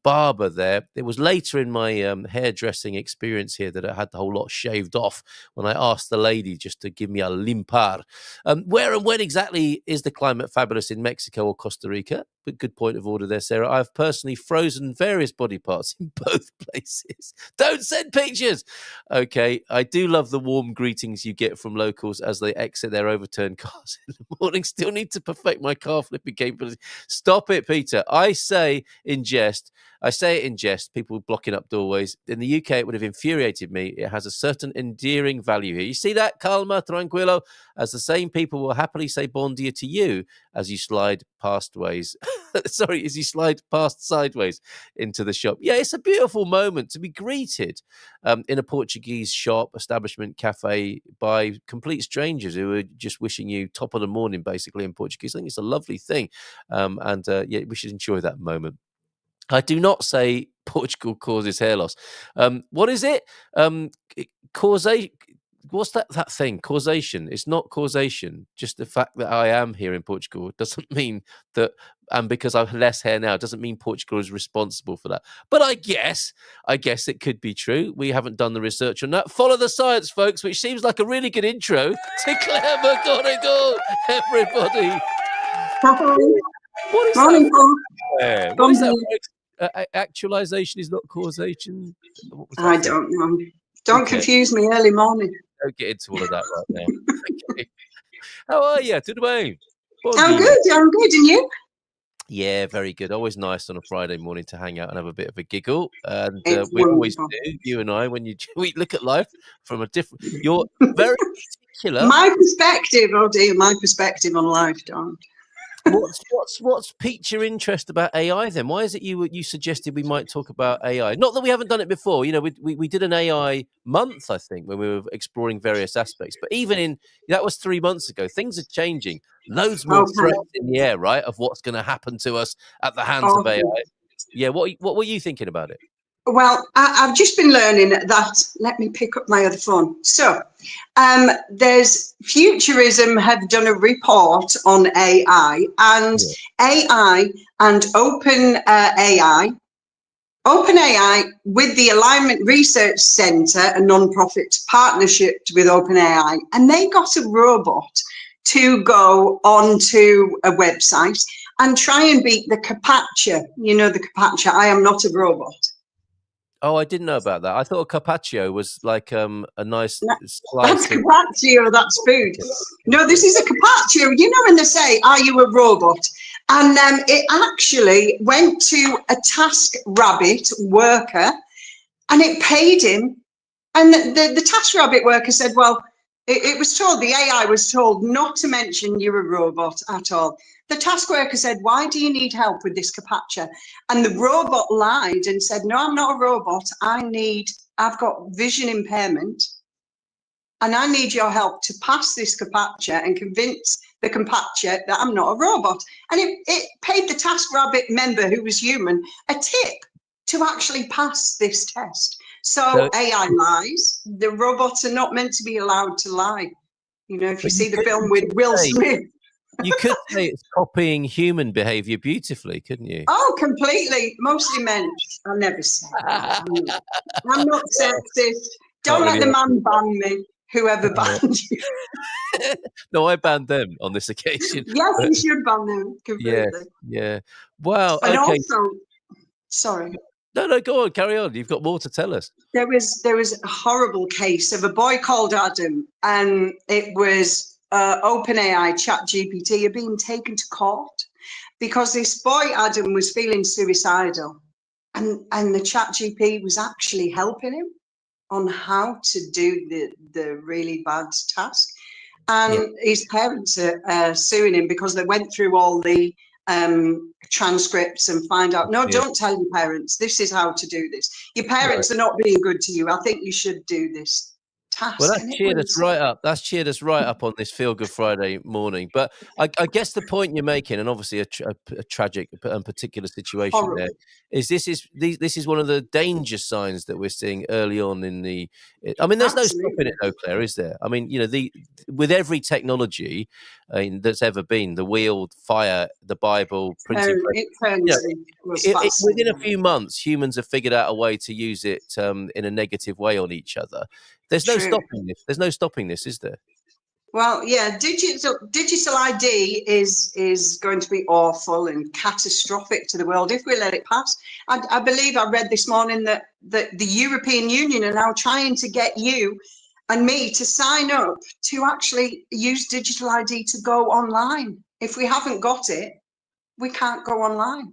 barber there. It was later in my hairdressing experience here that I had the whole lot shaved off when I asked the lady just to give me a limpar. Where and when exactly is the climate fabulous in Mexico or Costa Rica? But good point of order there, Sarah. I've personally frozen various body parts in both places. Don't send pictures. Okay, I do love the warm greetings you get from locals as they exit their overturned cars in the morning. Still need to perfect my car flipping capability. Stop it, Peter. I say it in jest, people blocking up doorways. In the UK, it would have infuriated me. It has a certain endearing value here. You see that? Calma, tranquilo, as the same people will happily say bon dia to you as you slide past ways. As you slide past sideways into the shop. Yeah, it's a beautiful moment to be greeted in a Portuguese shop, establishment, cafe by complete strangers who are just wishing you top of the morning, basically, in Portuguese. I think it's a lovely thing. Yeah, we should enjoy that moment. I do not say Portugal causes hair loss. What is it? Causation. What's that thing? Causation. It's not causation. Just the fact that I am here in Portugal doesn't mean that, and because I have less hair now, doesn't mean Portugal is responsible for that. But I guess it could be true. We haven't done the research on that. Follow the science, folks, which seems like a really good intro to Clair McG. Everybody. What is Morning, Paul. that? What is that? Actualization is not causation. I don't know. Don't confuse me early morning. Don't get into all of that right now. Okay. How are you? Tudo bem? I'm good. And you? Yeah, very good. Always nice on a Friday morning to hang out and have a bit of a giggle. And It's we always wonderful. do, you and I, when we look at life from a different. You're very particular. My perspective, oh dear, my perspective on life, Don. What's piqued your interest about AI then? Why is it you suggested we might talk about AI? Not that we haven't done it before. You know, we did an AI month, I think, when we were exploring various aspects. But even that was 3 months ago. Things are changing. Loads more threats in the air, right? Of what's going to happen to us at the hands of AI. Yeah. What were you thinking about it? Well, I've just been learning that. Let me pick up my other phone. So, there's Futurism have done a report on AI, and AI and OpenAI with the Alignment Research Centre, a non-profit partnership with OpenAI, and they got a robot to go onto a website and try and beat the CAPTCHA. You know the CAPTCHA, I am not a robot. Oh, I didn't know about that. I thought a carpaccio was like a nice slice. That's carpaccio, that's food. No, this is a carpaccio. You know when they say, are you a robot? And it actually went to a TaskRabbit worker and it paid him. And the TaskRabbit worker said, well, it was told, the AI was told not to mention you're a robot at all. The task worker said, why do you need help with this CAPTCHA? And the robot lied and said, no, I'm not a robot. I've got vision impairment and I need your help to pass this CAPTCHA and convince the CAPTCHA that I'm not a robot. And it paid the TaskRabbit member who was human a tip to actually pass this test. So AI lies. The robots are not meant to be allowed to lie. You know, if you see the film with Will Smith. You could say it's copying human behaviour beautifully, couldn't you? Oh, completely. Mostly men. I'll never say that. I'm not sexist. Don't let the man ban me, whoever banned you. No, I banned them on this occasion. Yes, you should ban them completely. Yeah. Wow. And okay. also, sorry. No, go on, carry on. You've got more to tell us. There was a horrible case of a boy called Adam, and it was OpenAI ChatGPT are being taken to court because this boy Adam was feeling suicidal, and the ChatGPT was actually helping him. on how to do the really bad task. And his parents are suing him because they went through all the transcripts and find out, no, don't tell your parents, this is how to do this. Your parents are not being good to you. I think you should do this task. Well, that's cheered us right up. That's cheered us right up on this Feel Good Friday morning. But I guess the point you're making, and obviously a tragic and particular situation there, is this is one of the danger signs that we're seeing early on in the. I mean, there's no stopping it, though, Claire, is there? I mean, with every technology that's ever been, the wheel, fire, the Bible, printing press, within a few months, humans have figured out a way to use it in a negative way on each other. There's no stopping this. There's no stopping this, is there? Well, yeah, digital ID is going to be awful and catastrophic to the world if we let it pass. I believe I read this morning that the European Union are now trying to get you and me to sign up to actually use digital ID to go online. If we haven't got it, we can't go online.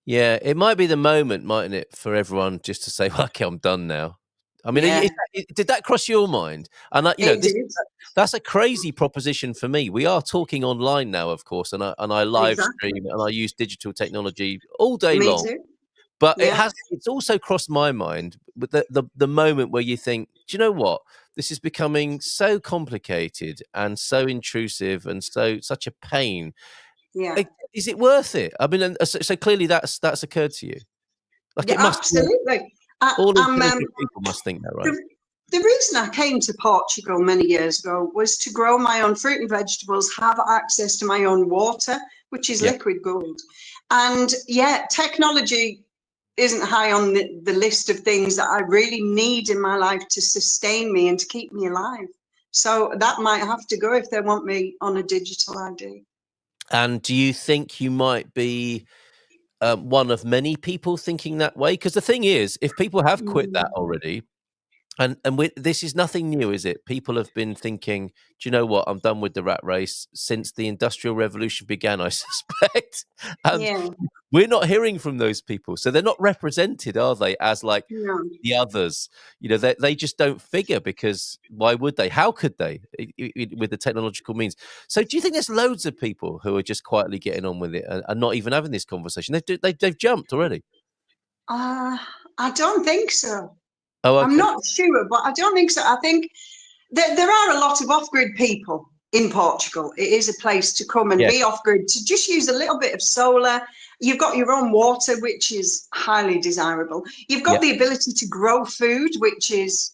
Yeah, it might be the moment, mightn't it, for everyone just to say, well, okay, I'm done now. I mean, did that cross your mind? And that's a crazy proposition for me. We are talking online now, of course, and I live stream and I use digital technology all day long. Too. But it's also crossed my mind with the moment where you think, do you know what? This is becoming so complicated and so intrusive and such a pain. Yeah, is it worth it? I mean, so clearly that's occurred to you. Like, it must absolutely. All people must think that, right? The reason I came to Portugal many years ago was to grow my own fruit and vegetables, have access to my own water, which is liquid gold. And technology isn't high on the list of things that I really need in my life to sustain me and to keep me alive. So that might have to go if they want me on a digital ID. And do you think you might be one of many people thinking that way? Because the thing is, if people have quit that already, and this is nothing new, is it? People have been thinking, do you know what? I'm done with the rat race since the Industrial Revolution began, I suspect. And we're not hearing from those people. So they're not represented, are they, as like the others? They just don't figure, because why would they? How could they with the technological means? So do you think there's loads of people who are just quietly getting on with it and not even having this conversation? They've jumped already. I don't think so. Oh, okay. I'm not sure, but I don't think so. I think there are a lot of off-grid people in Portugal. It is a place to come and be off-grid, to just use a little bit of solar. You've got your own water, which is highly desirable. You've got the ability to grow food, which is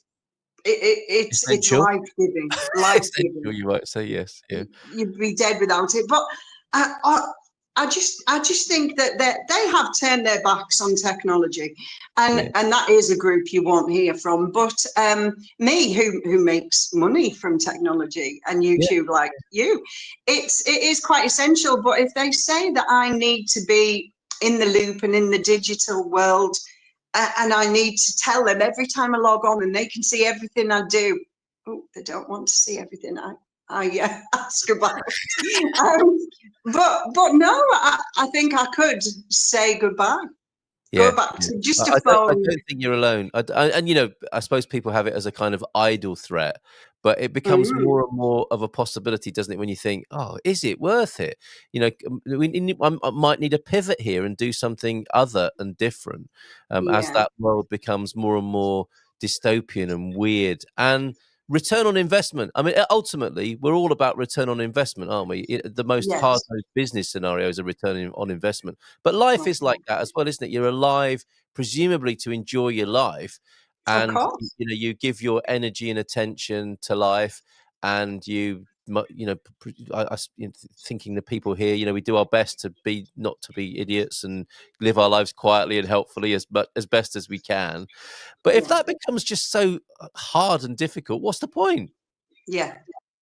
it's life-giving. Life-giving. You might say yes. Yeah, you'd be dead without it. But I just think that they have turned their backs on technology, and that is a group you won't hear from. But me, who makes money from technology and YouTube, like you, it is quite essential. But if they say that I need to be in the loop and in the digital world, and I need to tell them every time I log on, and they can see everything I do, they don't want to see everything I ask about. But no, I think I could say goodbye. Go back to just a phone. I don't think you're alone. And I suppose people have it as a kind of idle threat, but it becomes more and more of a possibility, doesn't it? When you think, oh, is it worth it? I might need a pivot here and do something other and different as that world becomes more and more dystopian and weird. And return on investment. I mean, ultimately, we're all about return on investment, aren't we? The most hard-nosed business scenario is a return on investment. But life is like that as well, isn't it? You're alive, presumably to enjoy your life. And, you give your energy and attention to life, and thinking the people here, we do our best to not to be idiots and live our lives quietly and helpfully as best as we can. But if that becomes just so hard and difficult, what's the point? Yeah.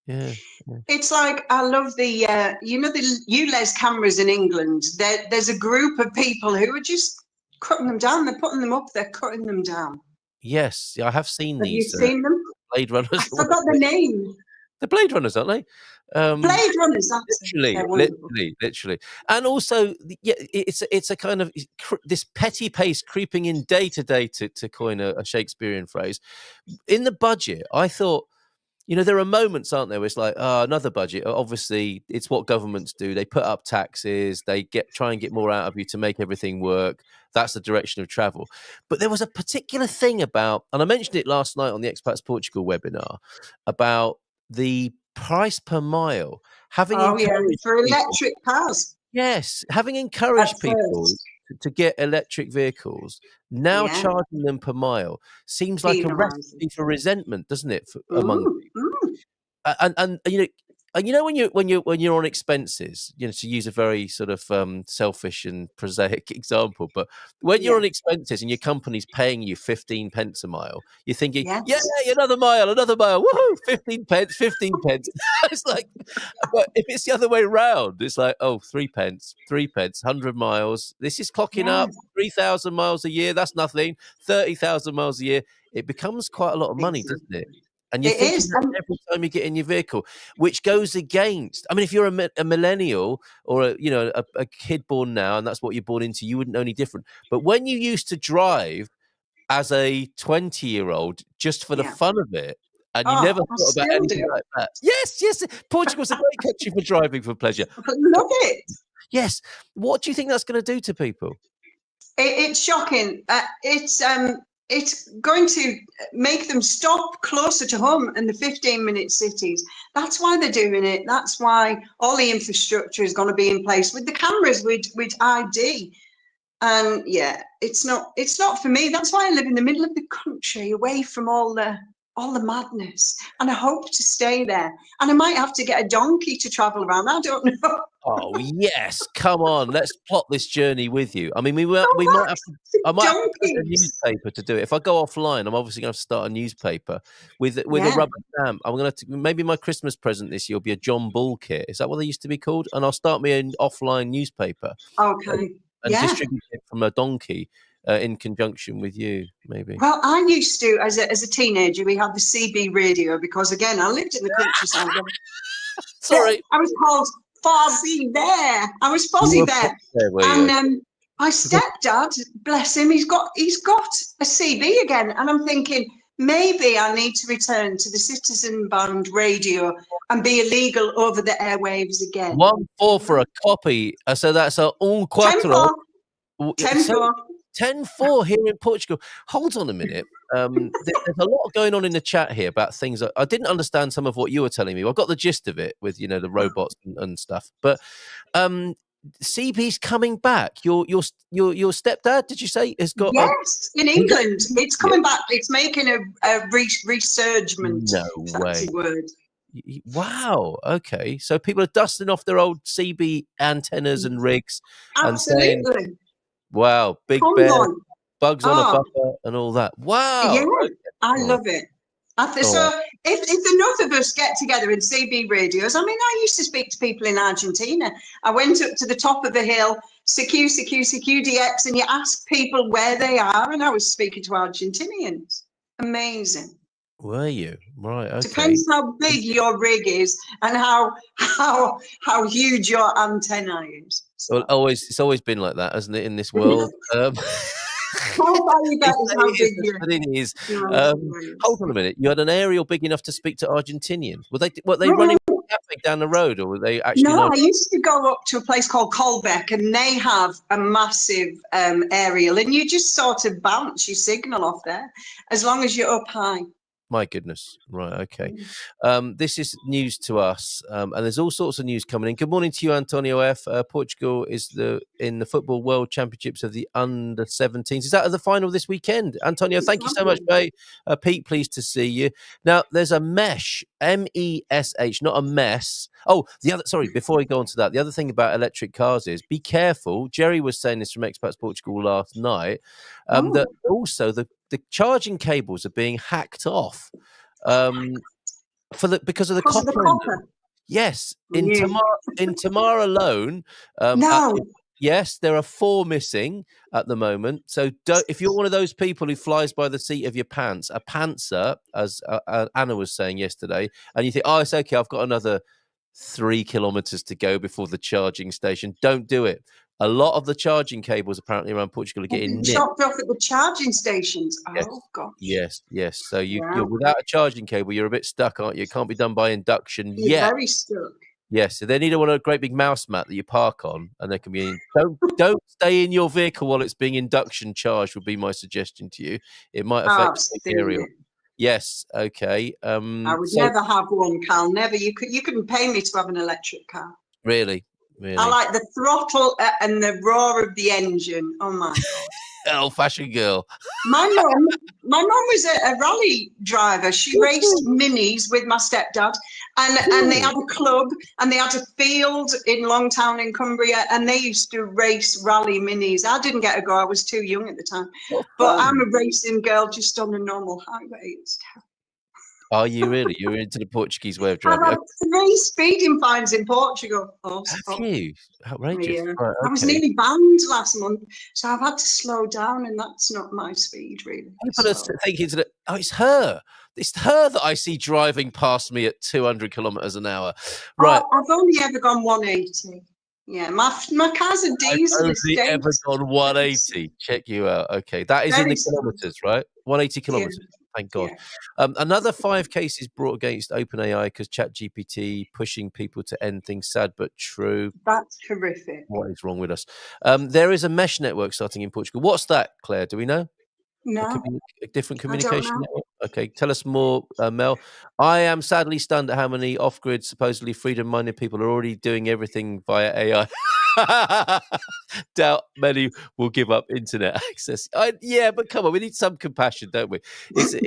It's like, I love the the ULEZ cameras in England. There's a group of people who are just cutting them down. They're putting them up. They're cutting them down. Yes, I have seen these. Have you seen them? Blade Runners. I forgot the name. The Blade Runners, aren't they? Blade Runners, that's it. They're wonderful. Literally, and also, yeah, it's a kind of this petty pace creeping in day to day, to coin a Shakespearean phrase. In the budget, I thought, there are moments, aren't there, where it's like, another budget. Obviously, it's what governments do. They put up taxes. They try and get more out of you to make everything work. That's the direction of travel. But there was a particular thing about, and I mentioned it last night on the Expats Portugal webinar, about the price per mile. For electric cars. Yes, having encouraged people to get electric vehicles, now charging them per mile seems like a recipe for resentment, doesn't it? Among people, and when you're on expenses, to use a very sort of selfish and prosaic example, but when you're on expenses and your company's paying you 15 pence a mile, you're thinking, another mile, woohoo, 15 pence. It's like, but if it's the other way around, it's like, 3 pence, 100 miles. This is clocking up 3,000 miles a year. That's nothing. 30,000 miles a year. It becomes quite a lot of money, doesn't it? And you think every time you get in your vehicle, which goes against. I mean, if you're a millennial or a kid born now, and that's what you're born into, you wouldn't know any different. But when you used to drive as a 20-year-old just for the fun of it, and you never thought about anything like that. Yes. Portugal's a great country for driving for pleasure. I love it. Yes. What do you think that's going to do to people? It's shocking. It's going to make them stop closer to home in the 15-minute cities. That's why they're doing it. That's why all the infrastructure is going to be in place with the cameras, with ID. And it's not for me. That's why I live in the middle of the country, away from all the madness. And I hope to stay there. And I might have to get a donkey to travel around. I don't know. Oh yes, come on, let's plot this journey with you. I mean, I might have to get a newspaper to do it. If I go offline, I'm obviously going to start a newspaper with a rubber stamp. I'm going to maybe my Christmas present this year will be a John Bull kit. Is that what they used to be called? And I'll start me an offline newspaper. Okay. And distribute it from a donkey in conjunction with you, maybe. Well, I used to, as a teenager, we had the CB radio because, again, I lived in the countryside. Sorry, I was called Fozzie there. And my stepdad, bless him, he's got a CB again, and I'm thinking maybe I need to return to the citizen band radio and be illegal over the airwaves again. 1-4 for a copy. So that's a un quattro. 10-4. 10-4 here in Portugal. Hold on a minute. There's a lot going on in the chat here about things. I didn't understand some of what you were telling me. I got the gist of it with the robots and stuff. But CB's coming back. Your stepdad, did you say, has got? Yes, in England, it's coming back. It's making a resurgence. No way. That's a word. Wow. Okay. So people are dusting off their old CB antennas and rigs. Absolutely. And saying, wow, Big Bear, Bugs on a Buffer and all that. Wow. Yeah, I love it. So if enough of us get together in CB radios, I mean, I used to speak to people in Argentina. I went up to the top of the hill, CQDX, and you ask people where they are, and I was speaking to Argentinians. Amazing. Were you? Right, okay. Depends how big your rig is and how huge your antenna is. So. Well, it's always been like that, hasn't it, in this world? How valuable is how big it is. Hold on a minute. You had an aerial big enough to speak to Argentinians. Were they running a cafe down the road, or were they actually? No, I used to go up to a place called Colbeck, and they have a massive aerial, and you just sort of bounce your signal off there, as long as you're up high. My goodness. Right. Okay. This is news to us, and there's all sorts of news coming in. Good morning to you, Antonio F. Portugal is in the Football World Championships of the under-17s. Is that the final this weekend? Antonio, thank you so much, mate. Pete, pleased to see you. Now, there's a mesh, MESH, not a mess. Oh, before we go on to that, the other thing about electric cars is be careful. Jerry was saying this from Expats Portugal last night, that also the charging cables are being hacked off because of the copper. Yes, in Tamar alone. Yes, there are 4 missing at the moment. So if you're one of those people who flies by the seat of your pants, a pantser, as Anna was saying yesterday, and you think, oh, it's okay, I've got another 3 kilometers to go before the charging station. Don't do it. A lot of the charging cables apparently around Portugal are getting nipped. Chopped off at the charging stations. Yes. Oh, gosh. Yes. So Wow. you're without a charging cable, you're a bit stuck, aren't you? It can't be done by induction You're yet. very stuck. Yes, so they need a great big mouse mat that you park on, and they can be in. Don't stay in your vehicle while it's being induction charged. Would be my suggestion to you. It might affect the aerial. Yes. Okay. I would never have one, Cal. Never. You couldn't pay me to have an electric car. Really. I like the throttle and the roar of the engine. Oh my god. Old-fashioned girl. My mum was a rally driver. She raced minis with my stepdad, and they had a club and they had a field in Longtown in Cumbria, and they used to race rally minis. I didn't get a go. I was too young at the time. But I'm a racing girl just on a normal highway. It's terrible. Are you really? You're into the Portuguese way of driving? I've had 3 speeding fines in Portugal. Have you? Outrageous. Yeah. Right, okay. I was nearly banned last month, so I've had to slow down, and that's not my speed, really. People are thinking, it's her. It's her that I see driving past me at 200 kilometers an hour. Right. Oh, I've only ever gone 180. Yeah, my car's a diesel. I've only ever gone 180. Check you out. Okay, that is in the kilometers, right? 180 kilometers. Yeah. Thank God. Yeah. Another 5 cases brought against OpenAI because ChatGPT pushing people to end things. Sad but true. That's horrific. What is wrong with us? There is a mesh network starting in Portugal. What's that, Claire? Do we know? No. A different communication network? Okay, tell us more, Mel. I am sadly stunned at how many off-grid, supposedly freedom-minded people are already doing everything via AI. Doubt many will give up internet access. Yeah, but come on, we need some compassion, don't we? It's an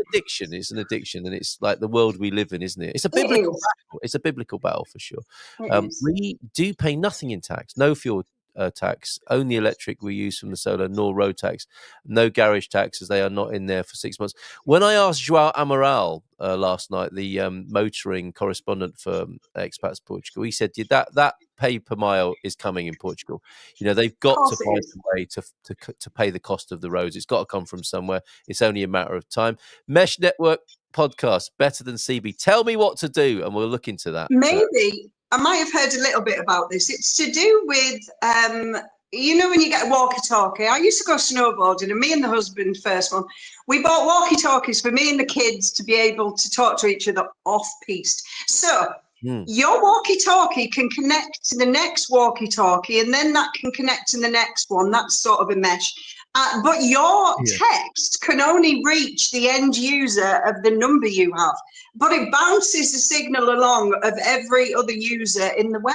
addiction. It's an addiction, and it's like the world we live in, isn't it? It's a biblical battle. It's a biblical battle for sure. We do pay nothing in tax, no fuel tax, only electric we use from the solar, nor road tax, no garage tax, as they are not in there for 6 months. When I asked João Amaral last night, the motoring correspondent for Expats Portugal, he said that pay per mile is coming in Portugal. You know, they've got to find a way to pay the cost of the roads. It's got to come from somewhere. It's only a matter of time. Mesh Network podcast, better than CB. Tell me what to do, and we'll look into that. Maybe. I might have heard a little bit about this. It's to do with, you know, when you get a walkie-talkie. I used to go snowboarding, and me and the husband, first one, we bought walkie-talkies for me and the kids to be able to talk to each other off-piste. So your walkie-talkie can connect to the next walkie-talkie, and then that can connect to the next one. That's sort of a mesh. But your text can only reach the end user of the number you have, but it bounces the signal along of every other user in the way.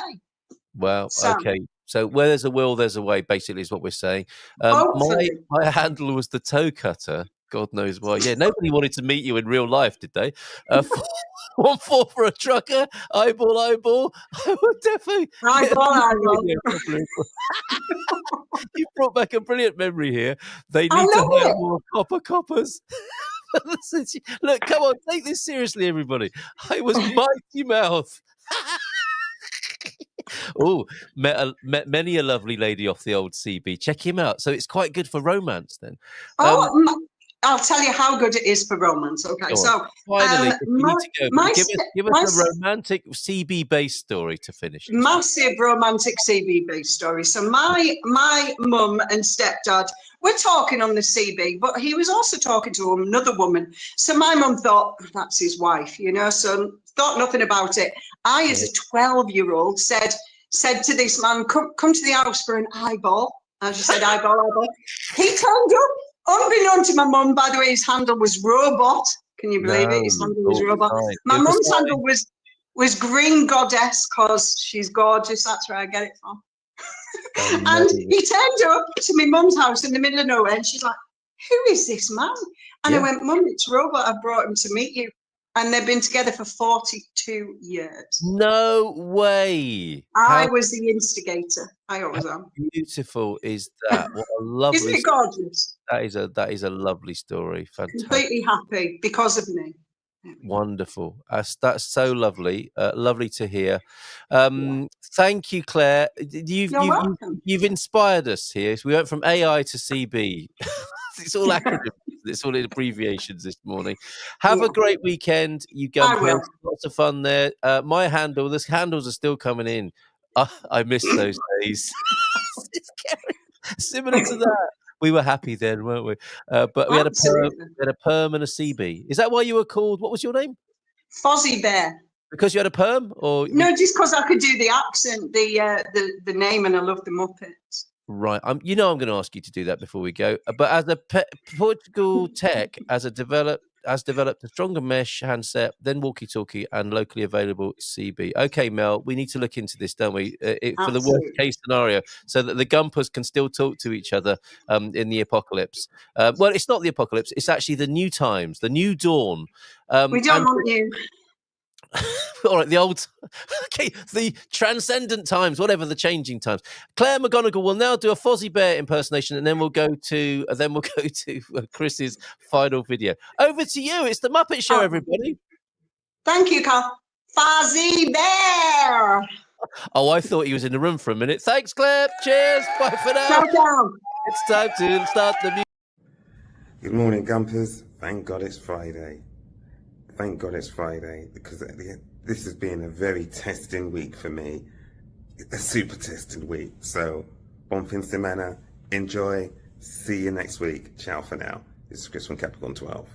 Well, okay. So where there's a will, there's a way, basically, is what we're saying. My handle was the toe cutter. God knows why. Yeah, nobody wanted to meet you in real life, did they? 1-4 for a trucker. Eyeball. I would definitely. Eyeball. You brought back a brilliant memory here. They need to have more coppers. Look, come on, take this seriously, everybody. I was Mighty Mouth. Oh, met many a lovely lady off the old CB. Check him out. So it's quite good for romance then. I'll tell you how good it is for romance. Okay, so finally, give us a romantic CB-based story to finish. Massive romantic CB-based story. So my mum and stepdad were talking on the CB, but he was also talking to another woman. So my mum thought, that's his wife, you know, so thought nothing about it. I, as a 12-year-old, said to this man, come to the house for an eyeball. I just said, eyeball. He turned up. Unbeknown to my mum, by the way, his handle was Robot. Can you believe it? His handle was Robot. My mum's handle was Green Goddess, because she's gorgeous. That's where I get it from. And he turned up to my mum's house in the middle of nowhere, and she's like, who is this man? And I went, Mum, it's Robot. I brought him to meet you. And they've been together for 42 years. No way. I was the instigator. I always am. Beautiful is that? What a lovely. Isn't it gorgeous? That is a lovely story. Fantastic. Completely happy because of me. Wonderful. That's so lovely. Lovely to hear. Thank you, Claire. You've inspired us here. So we went from AI to CB. It's all acronym. It's all in abbreviations this morning. Have Yeah. a great weekend, you I will. Gumpers. Lots of fun there. My handle, the handles are still coming in. I miss those days. It's similar to that. We were happy then, weren't we? But we had Absolutely. a perm and a CB. Is that why you were called? What was your name? Fozzie Bear. Because you had a perm, or No, just because I could do the accent, the name, and I love the Muppets. right? I'm going to ask you to do that before we go. But as a Portugal tech, has developed a stronger mesh handset, then walkie-talkie, and locally available CB. Okay, Mel, we need to look into this, don't we? For the worst case scenario, so that the Gumpers can still talk to each other in the apocalypse. Well, it's not the apocalypse; it's actually the new times, the new dawn. We don't want you. All right, the old, okay, the transcendent times, whatever the changing times. Claire McGonagall will now do a Fozzie Bear impersonation, and then we'll go to Chris's final video. Over to you. It's the Muppet Show, everybody. Thank you, Carl. Fozzie Bear. Oh, I thought he was in the room for a minute. Thanks, Claire. Cheers. Bye for now. Ciao, ciao. It's time to start the music. Good morning, Gumpers. Thank God it's Friday. Thank God it's Friday, because this has been a very testing week for me. A super testing week. So, bon fin semana. Enjoy. See you next week. Ciao for now. This is Chris from Capricorn 12.